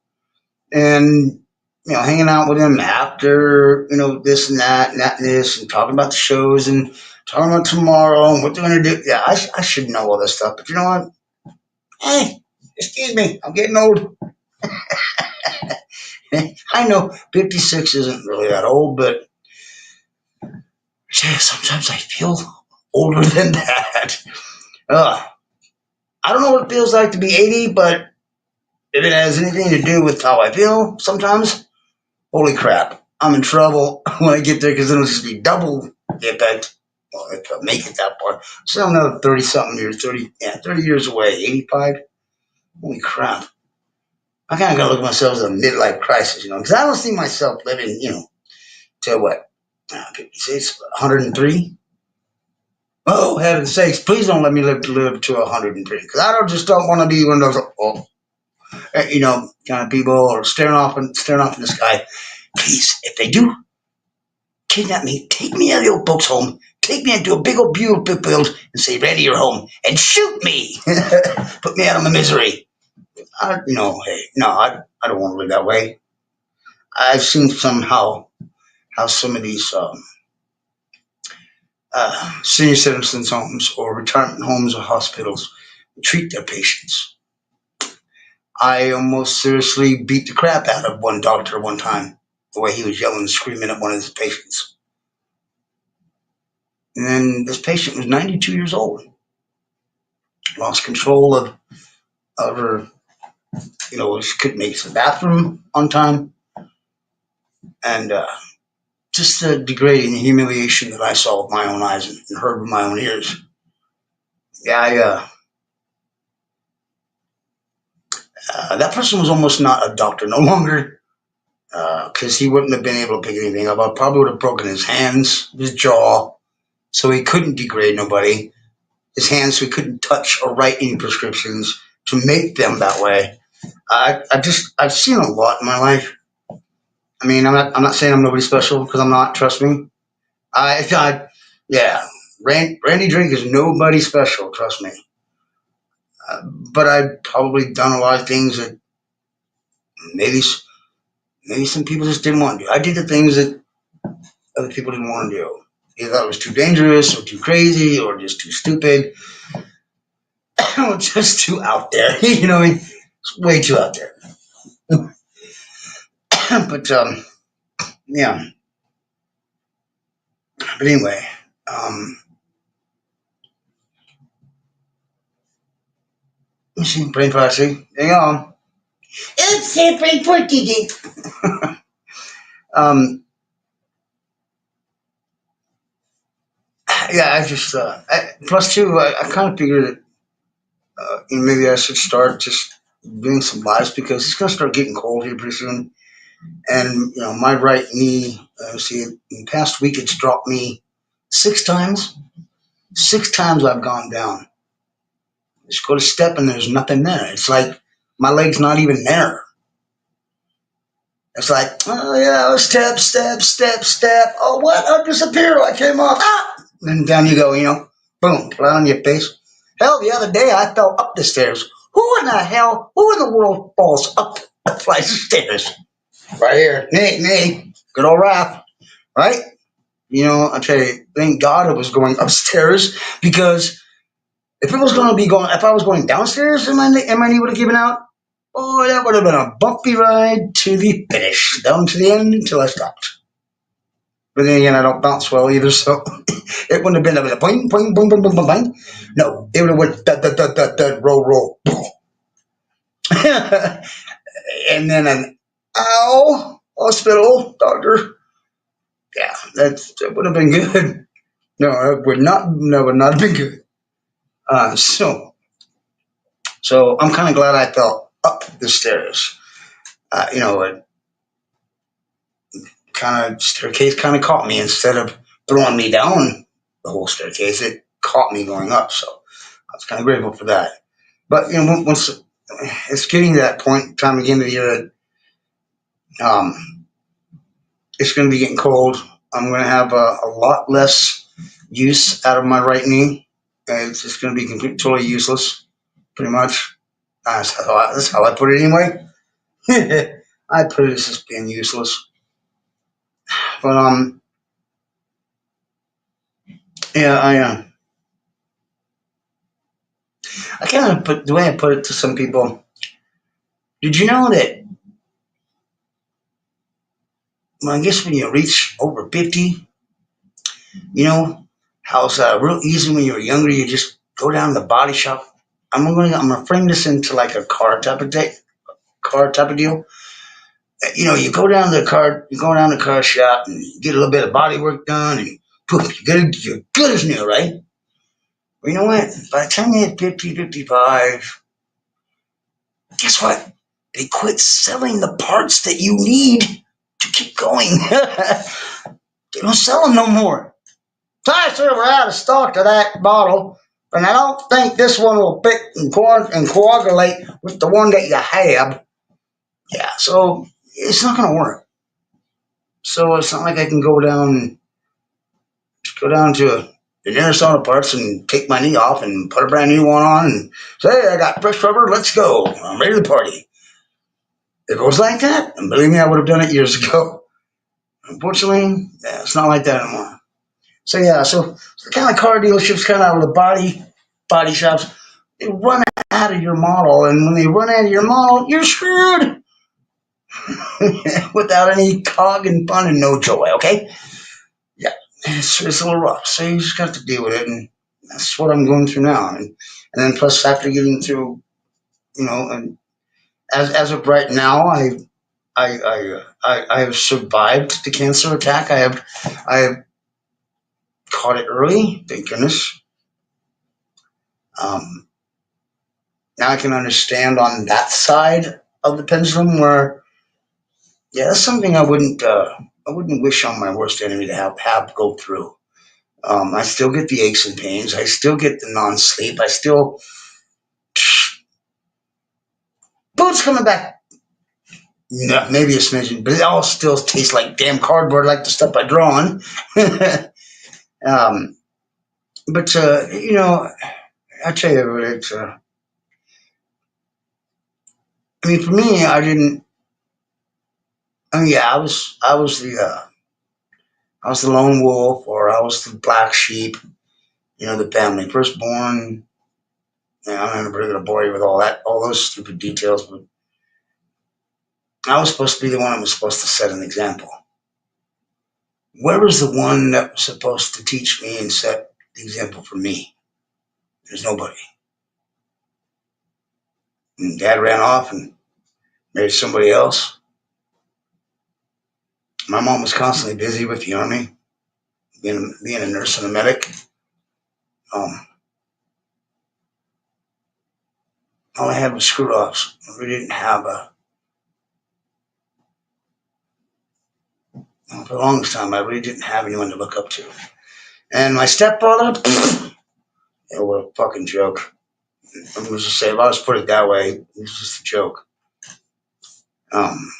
and hanging out with them after this and that and that and this, and talking about the shows and talking about tomorrow and what they're gonna do. Yeah, I should know all this stuff, but you know what? Hey, excuse me, I'm getting old. I know 56 isn't really that old, but yeah, sometimes I feel older than that. Uh, I don't know what it feels like to be 80, but if it has anything to do with how I feel sometimes, holy crap, I'm in trouble when I get there because it'll just be double the effect. Well, if I make it that far. So I'm another 30 something years, 30 years away, 85. Holy crap. I kind of got to look at myself as a midlife crisis, because I don't see myself living, to what? 56, 103? Oh, heaven's sakes, please don't let me live to 103 because I just don't want to be one of those, kind of people or staring off in the sky. Please, if they do kidnap me, take me out of the old folks' home, take me into a big old beautiful build and say, ready, you're home, and shoot me. Put me out of my misery. Hey, no, I don't want to live that way. I've seen somehow how some of these senior citizens homes or retirement homes or hospitals treat their patients. I almost seriously beat the crap out of one doctor one time, the way he was yelling and screaming at one of his patients. And then this patient was 92 years old, lost control of her, she couldn't make it to the bathroom on time. And just the degrading humiliation that I saw with my own eyes and heard with my own ears. Yeah, that person was almost not a doctor no longer because he wouldn't have been able to pick anything up. I probably would have broken his hands, his jaw, so he couldn't degrade nobody. his hands so he couldn't touch or write any prescriptions to make them that way. I've seen a lot in my life. I mean, I'm not saying I'm nobody special because I'm not. Trust me. Yeah. Randy Drake is nobody special. Trust me. But I've probably done a lot of things that maybe maybe some people just didn't want to do. I did the things that other people didn't want to do. Either thought it was too dangerous or too crazy or just too stupid or just too out there. You know, what I mean? It's way too out there. But yeah. But anyway, um, let me see. Brain processing. Hang on. It's a brain processing. um, yeah, plus two. I kind of figured that maybe I should start just doing some lives because it's gonna start getting cold here pretty soon. And my right knee. See, in the past week, it's dropped me 6 times. 6 times I've gone down. Just go to step and there's nothing there. It's like my leg's not even there. It's like, oh yeah, step, step, step, step. Oh what? I disappeared. I came off. Ah! And down you go, boom, flat on your face. Hell, the other day I fell up the stairs. Who in the hell, who in the world falls up the flight of stairs? Right here. Me. Good old Raph. Right? I tell you, thank God it was going upstairs because if I was going downstairs and my knee would have given out, oh, that would have been a bumpy ride to the finish, down to the end until I stopped. But then again, I don't bounce well either, so it wouldn't have been a boing, boing, boing, boing, boing, boing, boing. No, it would have went dud, dud, dud, dud, dud, roll, roll. And then an ow, hospital, doctor. Yeah, that would have been good. No, it would not. No, it would not have been good. So I'm kind of glad I fell up the stairs. It kind of staircase kind of caught me instead of throwing me down the whole staircase. It caught me going up, so I was kind of grateful for that. But once it's getting to that point, time again of the year, um, it's going to be getting cold. I'm going to have a lot less use out of my right knee. It's just going to be totally useless, pretty much. That's how I put it anyway. I put it as just being useless. But yeah, I kind of put the way I put it to some people. Did you know that? Well, I guess when you reach over 50, how it's real easy when you were younger. You just go down to the body shop. I'm gonna frame this into like a car type of deal. You go down the car shop and you get a little bit of body work done, and poof, you're good as new, right? Well, you know what? By the time you hit 50, 55, guess what? They quit selling the parts that you need to keep going. They don't sell them no more. Sorry, sir, we're out of stock of that bottle, and I don't think this one will fit and coagulate with the one that you have. Yeah, so it's not going to work. So it's not like I can go down to the nearest auto parts and take my knee off and put a brand new one on and say, hey, I got fresh rubber, let's go. I'm ready to party. If it was like that, and believe me, I would have done it years ago. Unfortunately, yeah, it's not like that anymore. So yeah, so the kind of car dealerships, kind of the body shops, they run out of your model, and when they run out of your model, you're screwed. Without any cog and fun and no joy. Okay, yeah, it's a little rough, so you just got to deal with it, and that's what I'm going through now. And then plus after getting through, and as of right now, I have survived the cancer attack. I have caught it early, thank goodness. Um, Now I can understand on that side of the pendulum where, yeah, that's something I wouldn't wish on my worst enemy to have go through. I still get the aches and pains. I still get the non-sleep. I still food's coming back. No, maybe a smidgen, but it all still tastes like damn cardboard, like the stuff I draw on. um, but I tell you, it's. I mean, for me, I didn't. I mean, yeah, I was the lone wolf, or I was the black sheep. The family firstborn. I'm a regular boy with all those stupid details, but I was supposed to be the one who was supposed to set an example. Where was the one that was supposed to teach me and set the example for me? There's nobody. And Dad ran off and married somebody else. My mom was constantly busy with the army, being a nurse and a medic. Um, all I had was screw ups. We didn't have for the longest time, I really didn't have anyone to look up to. And my stepfather, what a fucking joke. I'm going to just say, if I was put it that way, it was just a joke. Um,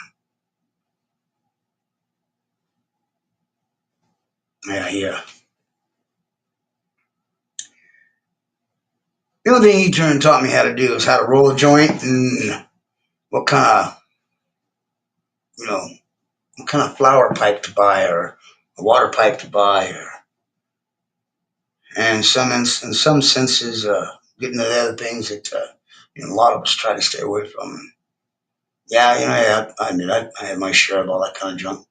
yeah, yeah. The only thing he turned and taught me how to do is how to roll a joint and what kind of, you know, what kind of flower pipe to buy or a water pipe to buy, or and in some senses, getting to the other things that a lot of us try to stay away from. Yeah, yeah, I admit I had my share of all that kind of junk.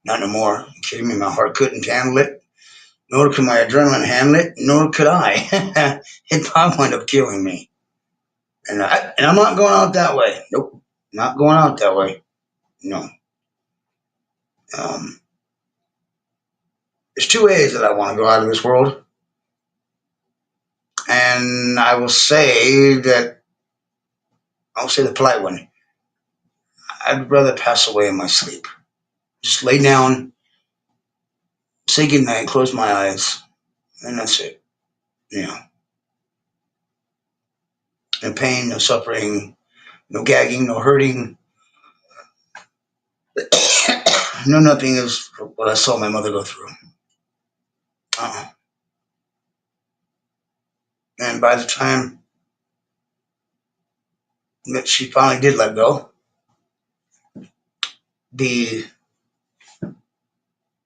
Not no more. Are you kidding me? My heart couldn't handle it. Nor could my adrenaline handle it. Nor could I. It probably wound up killing me. And I'm not going out that way. Nope, not going out that way. No. Um, there's two ways that I want to go out of this world, and I'll say the polite one. I'd rather pass away in my sleep. Just lay down, say goodnight, close my eyes, and that's it. You know, no pain, no suffering, no gagging, no hurting, no nothing is what I saw my mother go through. Uh, and by the time that she finally did let go, the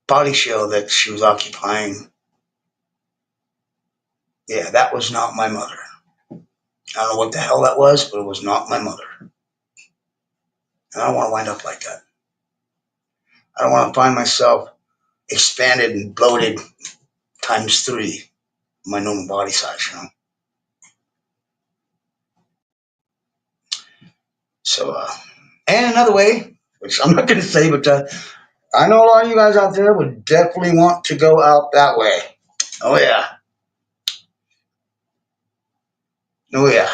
body shell that she was occupying, yeah, that was not my mother. I don't know what the hell that was, but it was not my mother. And I don't want to wind up like that. I don't want to find myself expanded and bloated times three my normal body size. So, and another way, which I'm not going to say, but I know a lot of you guys out there would definitely want to go out that way. Oh yeah, oh yeah.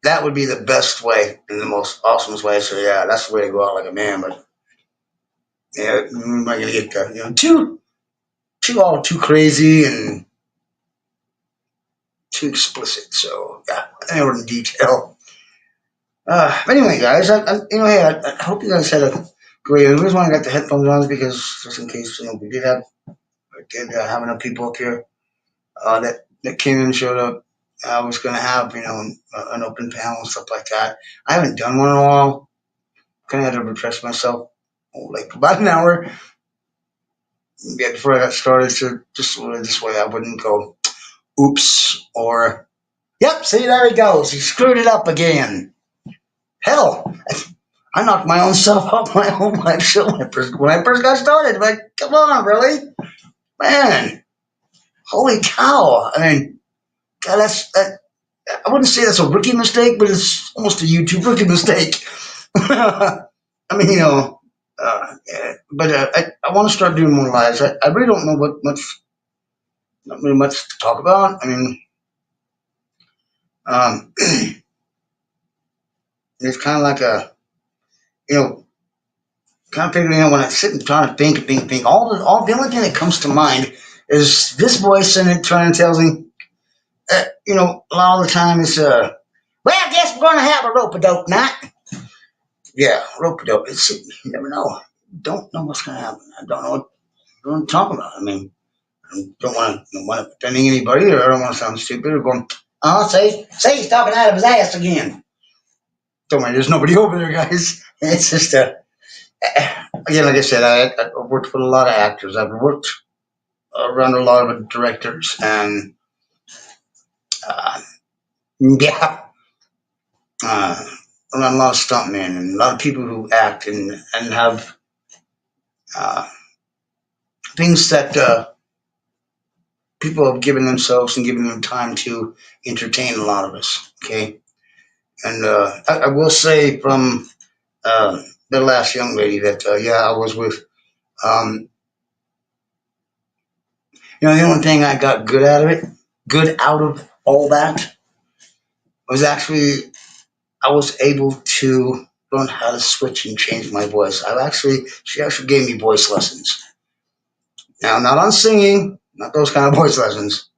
That would be the best way and the most awesomest way. So yeah, that's the way to go out like a man. But yeah, I'm not gonna get too crazy and too explicit. So yeah, I in detail. Anyway, guys, hey, I hope you guys had a great. The reason why I got the headphones on is because just in case I did have enough people up here that came in and showed up. I was going to have an open panel and stuff like that. I haven't done one in a while. Kind of had to refresh myself, like about an hour before I got started. So just this way I wouldn't go, oops, or yep. See, there he goes. He screwed it up again. Hell, I knocked my own self off my own life show when I first got started. Like, come on, really, man. Holy cow! I mean, God, I wouldn't say that's a rookie mistake, but it's almost a YouTube rookie mistake. I mean, yeah, but I want to start doing more lives. I really don't know not really much to talk about. I mean, um, it's kind of like you know, kind of figuring out when I sit and trying to think. All the only thing that comes to mind is this voice in it trying to tell me, a lot of the time it's well, I guess we're gonna have a rope a dope night. Yeah, rope a dope. It's you never know. Don't know what's gonna happen. I don't know what I'm talking about. I mean, I don't want to offending anybody, or I don't want to sound stupid or going. Oh, say he's talking out of his ass again. Don't worry, there's nobody over there, guys. It's just again, like I said, I worked with a lot of actors. I've worked around a lot of directors, and uh, yeah, uh, around a lot of stuntmen and a lot of people who act and have uh, things that people have given themselves and given them time to entertain a lot of us. Okay, and I will say from the last young lady that yeah, I was with. Um, the only thing I got good out of all that, was actually I was able to learn how to switch and change my voice. She actually gave me voice lessons. Now, not on singing, not those kind of voice lessons,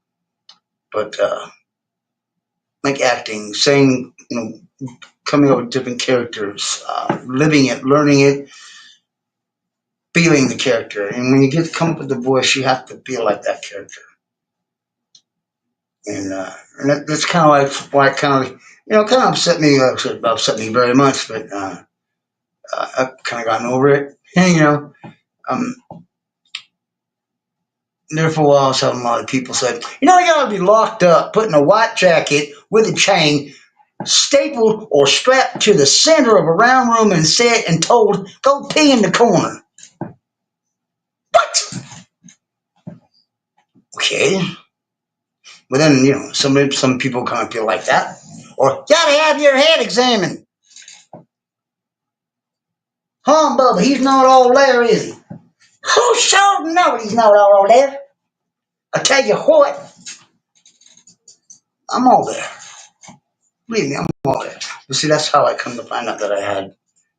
but like acting, saying, coming up with different characters, living it, learning it, feeling the character. And when you get to come up with the voice, you have to feel like that character. And that's kind of like why it kind of kind of upset me very much, but I've kind of gotten over it. And um, there for a while, I was having a lot of people say, you ought to be locked up, put in a white jacket with a chain, stapled or strapped to the center of a round room and said and told, go pee in the corner. What? Okay. But then, some people kind of feel like that. Or, gotta have your head examined. Huh, Bubba, he's not all there, is he? Who sure know he's not all there? I tell you what, I'm all there. Believe me, I'm all there. But see, that's how I come to find out that I had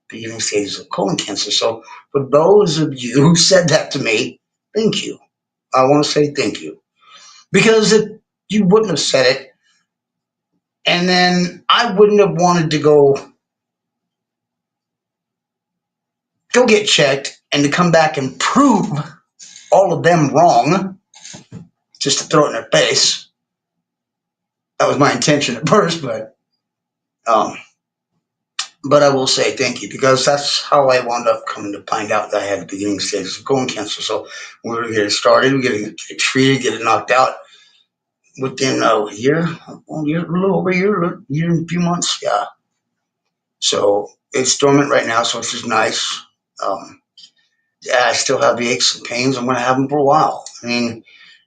beginning stages of colon cancer. So for those of you who said that to me, thank you. I want to say thank you. Because if you wouldn't have said it, and then I wouldn't have wanted to go get checked and to come back and prove all of them wrong, just to throw it in their face. That was my intention at first, um, but I will say thank you, because that's how I wound up coming to find out that I had the beginning stages of colon cancer. So we were getting started, we were getting it treated, get it knocked out within a year, a little over a year and a few months. Yeah. So it's dormant right now, so it's just nice. Um, yeah, I still have the aches and pains. I'm going to have them for a while. I mean,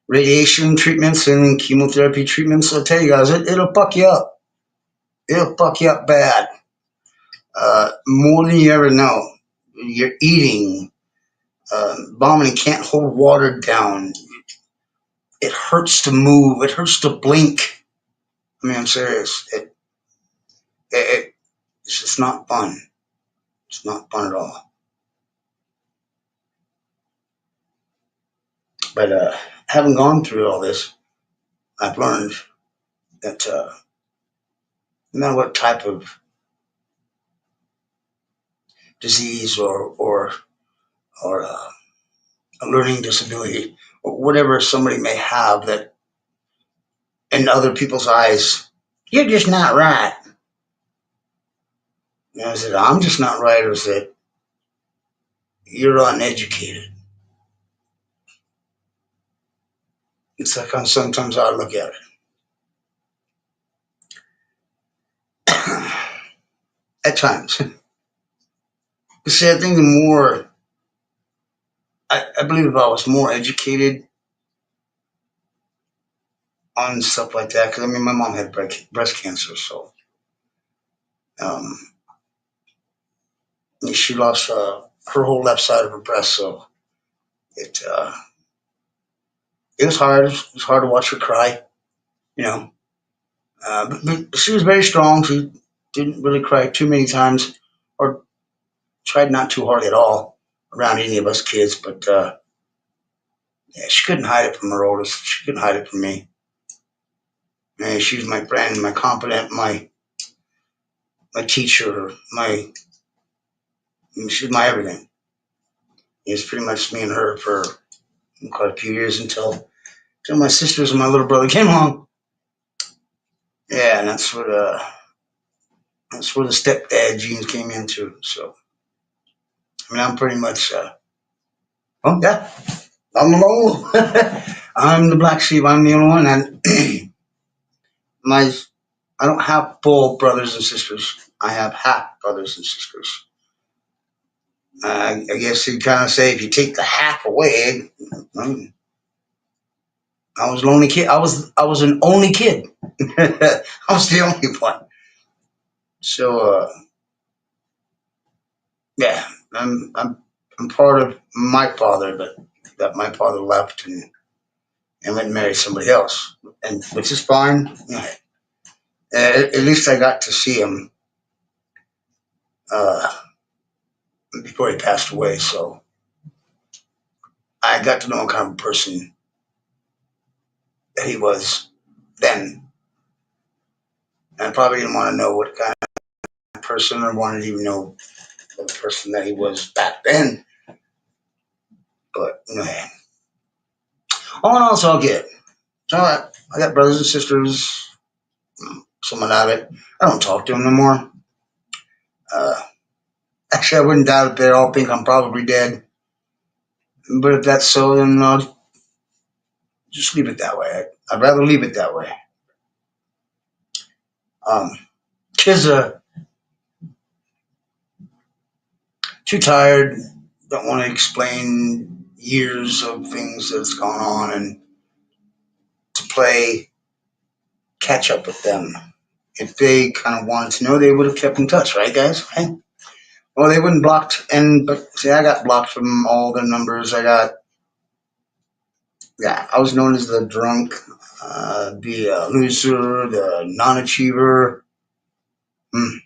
radiation treatments and chemotherapy treatments, I'll tell you guys, it'll fuck you up. It'll fuck you up bad. More than you ever know. You're eating, vomiting, can't hold water down. It hurts to move. It hurts to blink. I mean, I'm serious. It's just not fun. It's not fun at all. But having gone through all this, I've learned that no matter what type of disease or a learning disability or whatever somebody may have, that in other people's eyes, you're just not right. Is it I'm just not right, or is it you're uneducated? It's like sometimes I look at it. At times. See, I think the more, I believe if I was more educated on stuff like that, because I mean, my mom had breast cancer, so um, she lost her whole left side of her breast, so it it was hard. It was hard to watch her cry, you know. But she was very strong. She didn't really cry too many times, or tried not too hard at all around any of us kids. But Yeah, she couldn't hide it from her oldest. She couldn't hide it from me. And she was my friend, my confidant, my teacher, my she's my everything. It was pretty much me and her for quite a few years until my sisters and my little brother came along. Yeah, and that's where the stepdad genes came into. So I mean, I'm pretty much oh yeah, I'm alone. I'm the black sheep. I'm the only one, and my I don't have full brothers and sisters. I have half brothers and sisters. I guess you'd kind of say if you take the half away, um, I was an only kid. I was an only kid. I was the only one. So yeah, I'm part of my father, but that my father left and went and married somebody else, and which is fine. Yeah. At least I got to see him uh, before he passed away, so I got to know what kind of person that he was then. And I probably didn't want to know what kind of person or wanted to even know the person that he was back then. But man, all in all, it's all good. So I got brothers and sisters. Some of that I don't talk to them no more. Uh, Actually, I wouldn't doubt if they all think I'm probably dead. But if that's so, then I'll just leave it that way. I'd rather leave it that way. Um, Kids are too tired, don't want to explain years of things that's gone on and to play catch up with them. If they kind of wanted to know, they would have kept in touch, right, guys? Right? Well, they wouldn't blocked, and but see, I got blocked from all the numbers. Yeah, I was known as the drunk, the loser, the non-achiever, mm.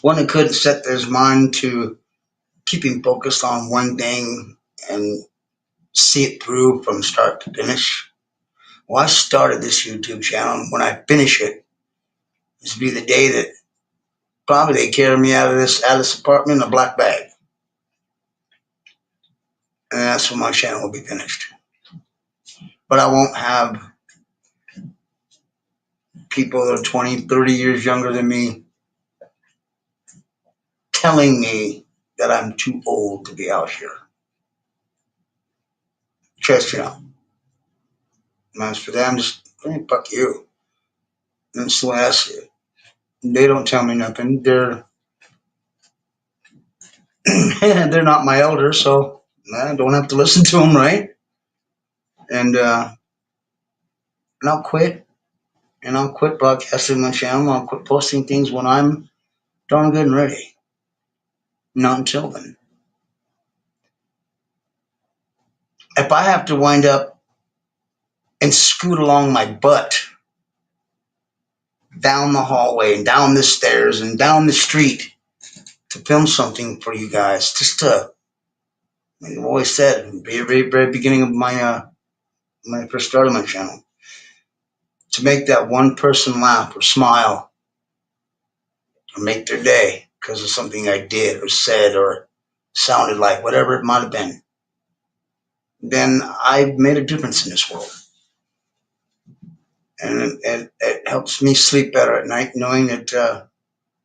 One that couldn't set his mind to keeping focused on one thing and see it through from start to finish. Well, I started this YouTube channel. When I finish it, this will be the day that probably they carry me out of this apartment in a black bag, and that's when my channel will be finished. But I won't have people that are 20, 30 years younger than me telling me that I'm too old to be out here. Just and as for them, just fuck you. That's the way I see it. They don't tell me nothing. They're not my elders, so I don't have to listen to them, right? And and I'll quit, and I'll quit broadcasting my channel. I'll quit posting things when I'm darn good and ready. Not until then. If I have to wind up and scoot along my butt down the hallway and down the stairs and down the street to film something for you guys, just to, like I've always said, at the very, very beginning of when I first started my channel, to make that one person laugh or smile or make their day because of something I did or said or sounded like, whatever it might have been, then I've made a difference in this world. And it helps me sleep better at night knowing that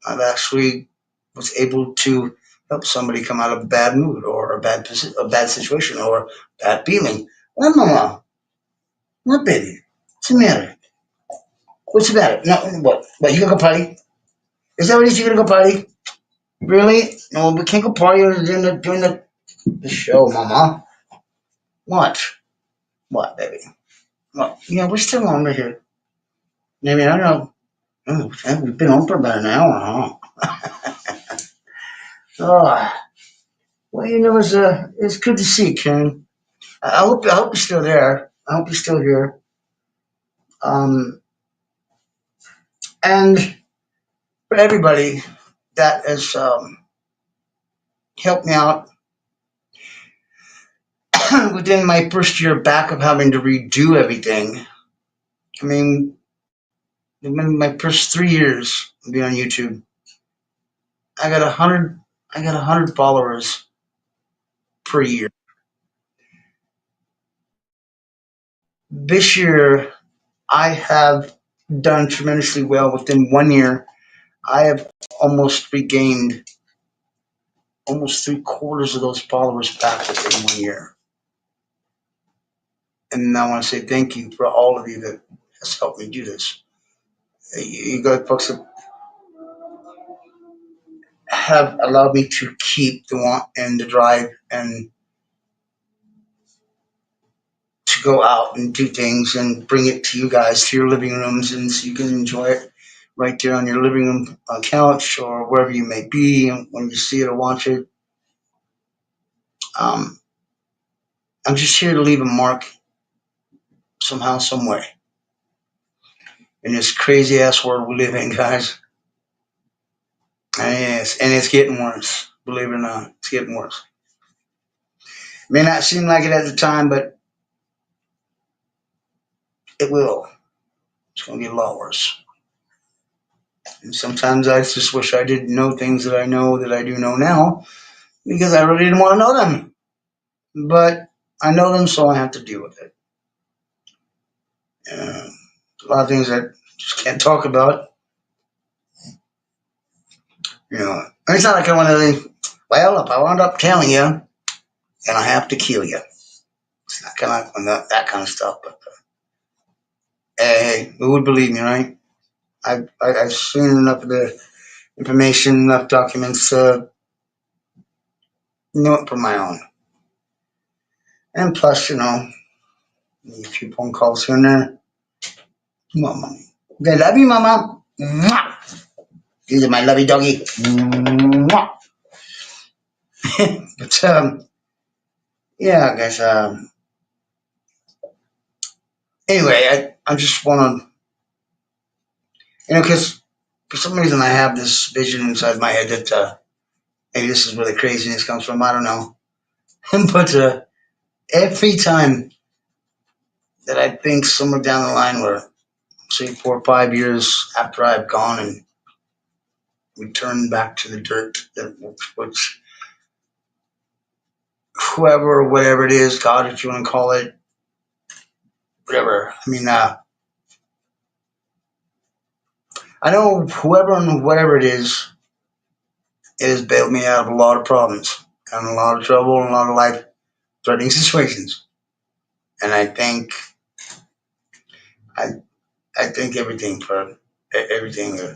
I've actually was able to help somebody come out of a bad mood or a bad situation or bad feeling. Well, mama, what baby? What's the matter? What's the matter? No, what? What? You gonna go party? Is that what it is? You gonna go party? Really? No, we can't go party during the show, mama. What? What, baby? What? Yeah, we're still on right here. Maybe I don't know. Oh, we've been on for about an hour, huh? Oh, well, it's good to see you, Karen. I hope you're still there. I hope you're still here. Um, and for everybody that has helped me out within my first year back of having to redo everything, I mean, in my first 3 years of being on YouTube, I got 100. I got 100 followers per year. This year, I have done tremendously well. Within 1 year, I have almost regained almost three-quarters of those followers back within 1 year. And I want to say thank you for all of you that has helped me do this. You guys, folks, have allowed me to keep the want and the drive and to go out and do things and bring it to you guys to your living rooms, and so you can enjoy it right there on your living room couch or wherever you may be when you see it or watch it. Um, I'm just here to leave a mark somehow, some way in this crazy ass world we live in, guys. And it's getting worse. Believe it or not, it's getting worse. May not seem like it at the time, but it will. It's going to get a lot worse. And sometimes I just wish I didn't know things that I know that I do know now because I really didn't want to know them. But I know them, so I have to deal with it. A lot of things I just can't talk about. It's not like I want to think, well, if I wound up telling you, and I have to kill you. It's not kind of not that kind of stuff. But hey, who would believe me, right? I've seen enough of the information, enough documents to know it for my own. And plus, a few phone calls here and there. Mama. Okay, love you, Mama. Mwah. These are my lovey doggy. Mwah. But, yeah, I guess, anyway, I just want to, because for some reason I have this vision inside my head that maybe this is where the craziness comes from. I don't know. But every time that I think somewhere down the line where, say, 4 or 5 years after I've gone and returned back to the dirt, which whoever or whatever it is, God, if you want to call it, whatever. I mean, I know whoever and whatever it has bailed me out of a lot of problems, and a lot of trouble, and a lot of life-threatening situations. And I, I thank everything for everything. I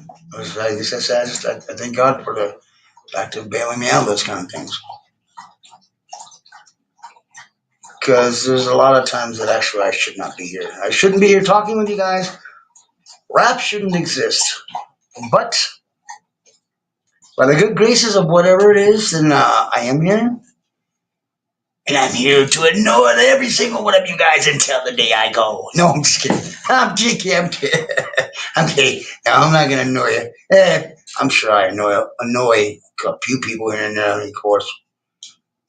thank God for the fact of bailing me out of those kind of things. Because there's a lot of times that actually I should not be here. I shouldn't be here talking with you guys. Rap shouldn't exist. But by the good graces of whatever it is, then I am here. And I'm here to annoy every single one of you guys until the day I go. No, I'm just kidding. I'm kidding. I'm kidding. No, I'm not going to annoy you. I'm sure I annoy a few people here and there, of course.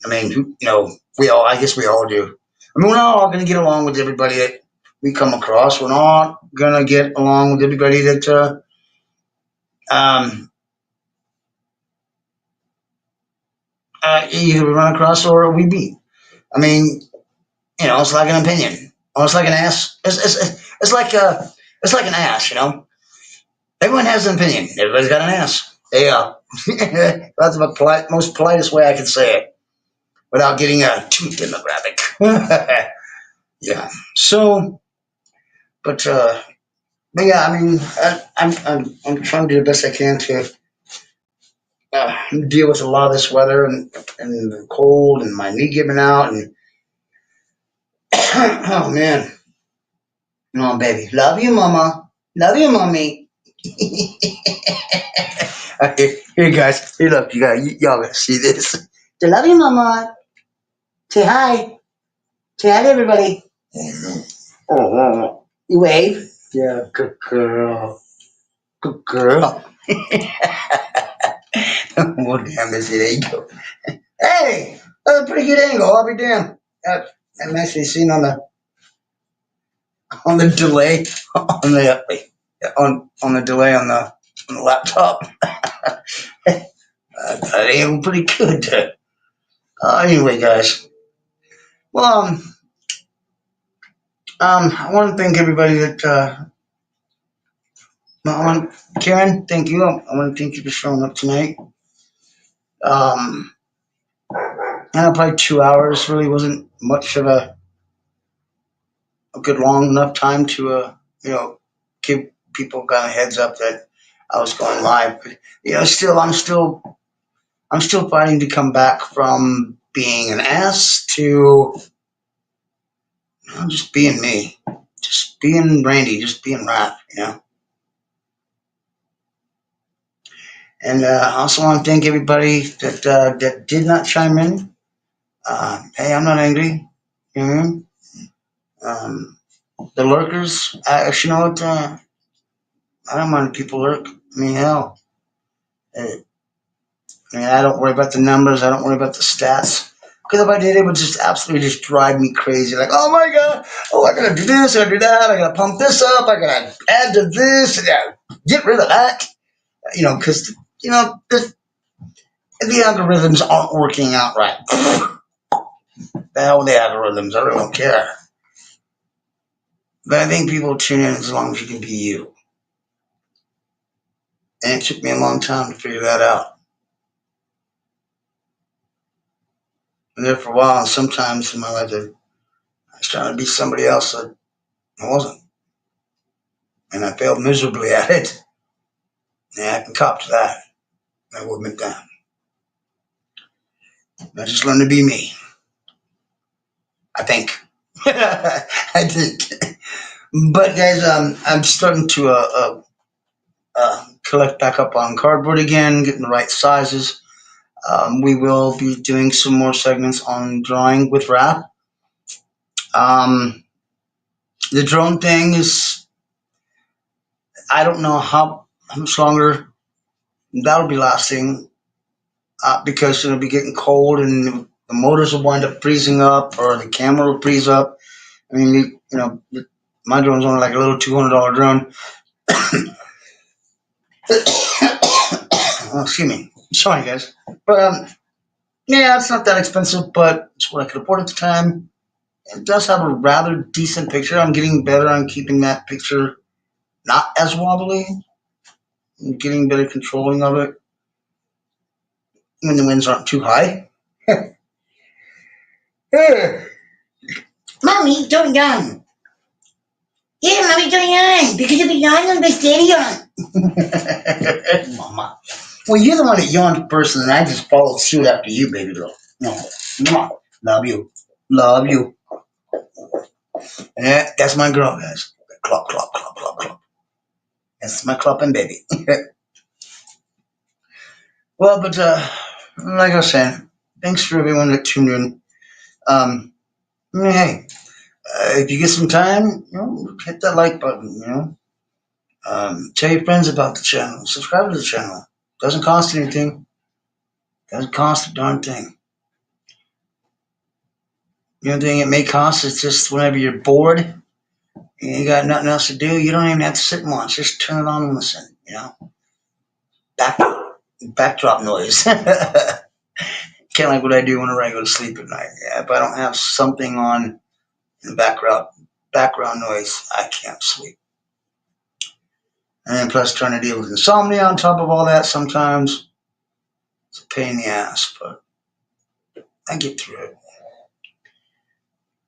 I mean, I guess we all do. I mean, we're not all going to get along with everybody that we come across. We're not going to get along with everybody that um, either we run across or we beat. I mean, it's like an opinion. Or it's like an ass. It's like an ass. Everyone has an opinion. Everybody's got an ass. Yeah. That's the most politest way I can say it without getting too demographic. Yeah. So, but yeah, I mean, I'm trying to do the best I can to deal with a lot of this weather and the cold and my knee giving out and oh man, oh baby, love you, mama, love you, mommy. Okay, here, guys, here, look, y'all gonna see this. I love you, mama. Say hi. Say hi to everybody. Oh, you wave. Yeah, good girl. Good girl. Well, damn, this is an angle. Hey, that's a pretty good angle. I'll be damned. I'm actually seeing on the delay on the on the delay on the laptop. That ain't pretty good. Anyway, guys. Well, I want to thank everybody that. I want Karen. Thank you. I want to thank you for showing up tonight. Um, probably 2 hours really wasn't much of a good long enough time to give people kind of heads up that I was going live. But still I'm still fighting to come back from being an ass to just being me, just being Randy, just being Raph. And I also want to thank everybody that did not chime in. Hey, I'm not angry. You know what I mean? The lurkers, actually, you know what? I don't mind if people lurk. I mean, hell, uh, I don't worry about the numbers. I don't worry about the stats. Because if I did, it would just absolutely just drive me crazy. Like, oh my god, oh I gotta do this, I gotta do that, I gotta pump this up, I gotta add to this, I gotta get rid of that. Because the algorithms aren't working out right. The hell with the algorithms, I really don't care. But I think people tune in as long as you can be you. And it took me a long time to figure that out. And there for a while, and sometimes in my life, I was trying to be somebody else that I wasn't. And I failed miserably at it. And I can cop to that. I will admit that. I just learned to be me. I think. I think. But guys, I'm starting to collect back up on cardboard again, getting the right sizes. We will be doing some more segments on drawing with rap. Um, the drone thing is, I don't know how much longer that'll be lasting because it'll be getting cold and the motors will wind up freezing up or the camera will freeze up. I mean, my drone's only like a little $200 drone. Oh, excuse me. Sorry, guys. But yeah, it's not that expensive, but it's what I could afford at the time. It does have a rather decent picture. I'm getting better on keeping that picture not as wobbly. I'm getting better controlling of it when the winds aren't too high. Mommy, don't yawn. Yeah, mommy, don't yawn because you'll be yawning on my daddy yawn. Mama. Well, you're the one that yawned first, and I just followed suit after you, baby girl. No, love you, love you. Yeah, that's my girl, guys. Clop, clop, clop, clop, clop. That's my clopping baby. Well, but like I was saying, thanks for everyone that tuned in. Hey, if you get some time, hit that like button. Tell your friends about the channel. Subscribe to the channel. Doesn't cost anything. Doesn't cost a darn thing. The only thing it may cost is just whenever you're bored and you got nothing else to do, you don't even have to sit and watch. Just turn it on and listen. Back backdrop noise. Kind of like what I do whenever I go to sleep at night. Yeah, if I don't have something on in the background noise, I can't sleep. And then plus trying to deal with insomnia on top of all that sometimes. It's a pain in the ass, but I get through it.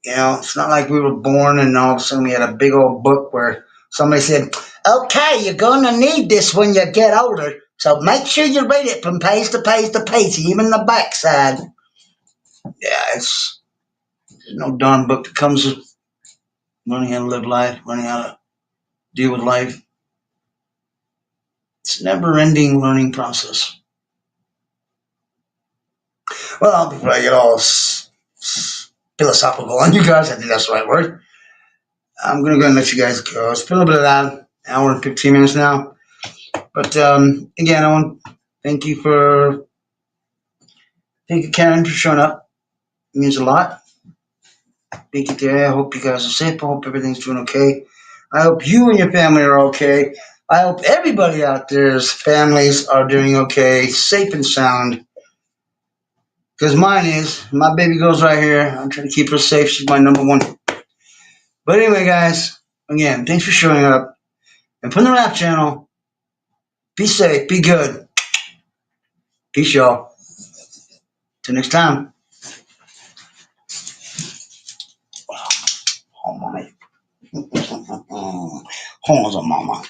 It's not like we were born and all of a sudden we had a big old book where somebody said, okay, you're going to need this when you get older, so make sure you read it from page to page to page, even the backside. Yeah, there's no darn book that comes with learning how to live life, learning how to deal with life. It's a never-ending learning process. Well, before I get all philosophical on you guys, I think that's the right word. I'm going to go and let you guys go. It's been a little bit of that, an hour and 15 minutes now. But again, I want to thank you Karen, for showing up. It means a lot. make it there. I hope you guys are safe. I hope everything's doing okay. I hope you and your family are okay. I hope everybody out there's families are doing okay, safe and sound. Because mine is. My baby girl's right here. I'm trying to keep her safe. She's my number one. But anyway, guys, again, thanks for showing up. And from the Rap Channel, be safe, be good. Peace, y'all. Till next time. Oh, my. Hold on, mama.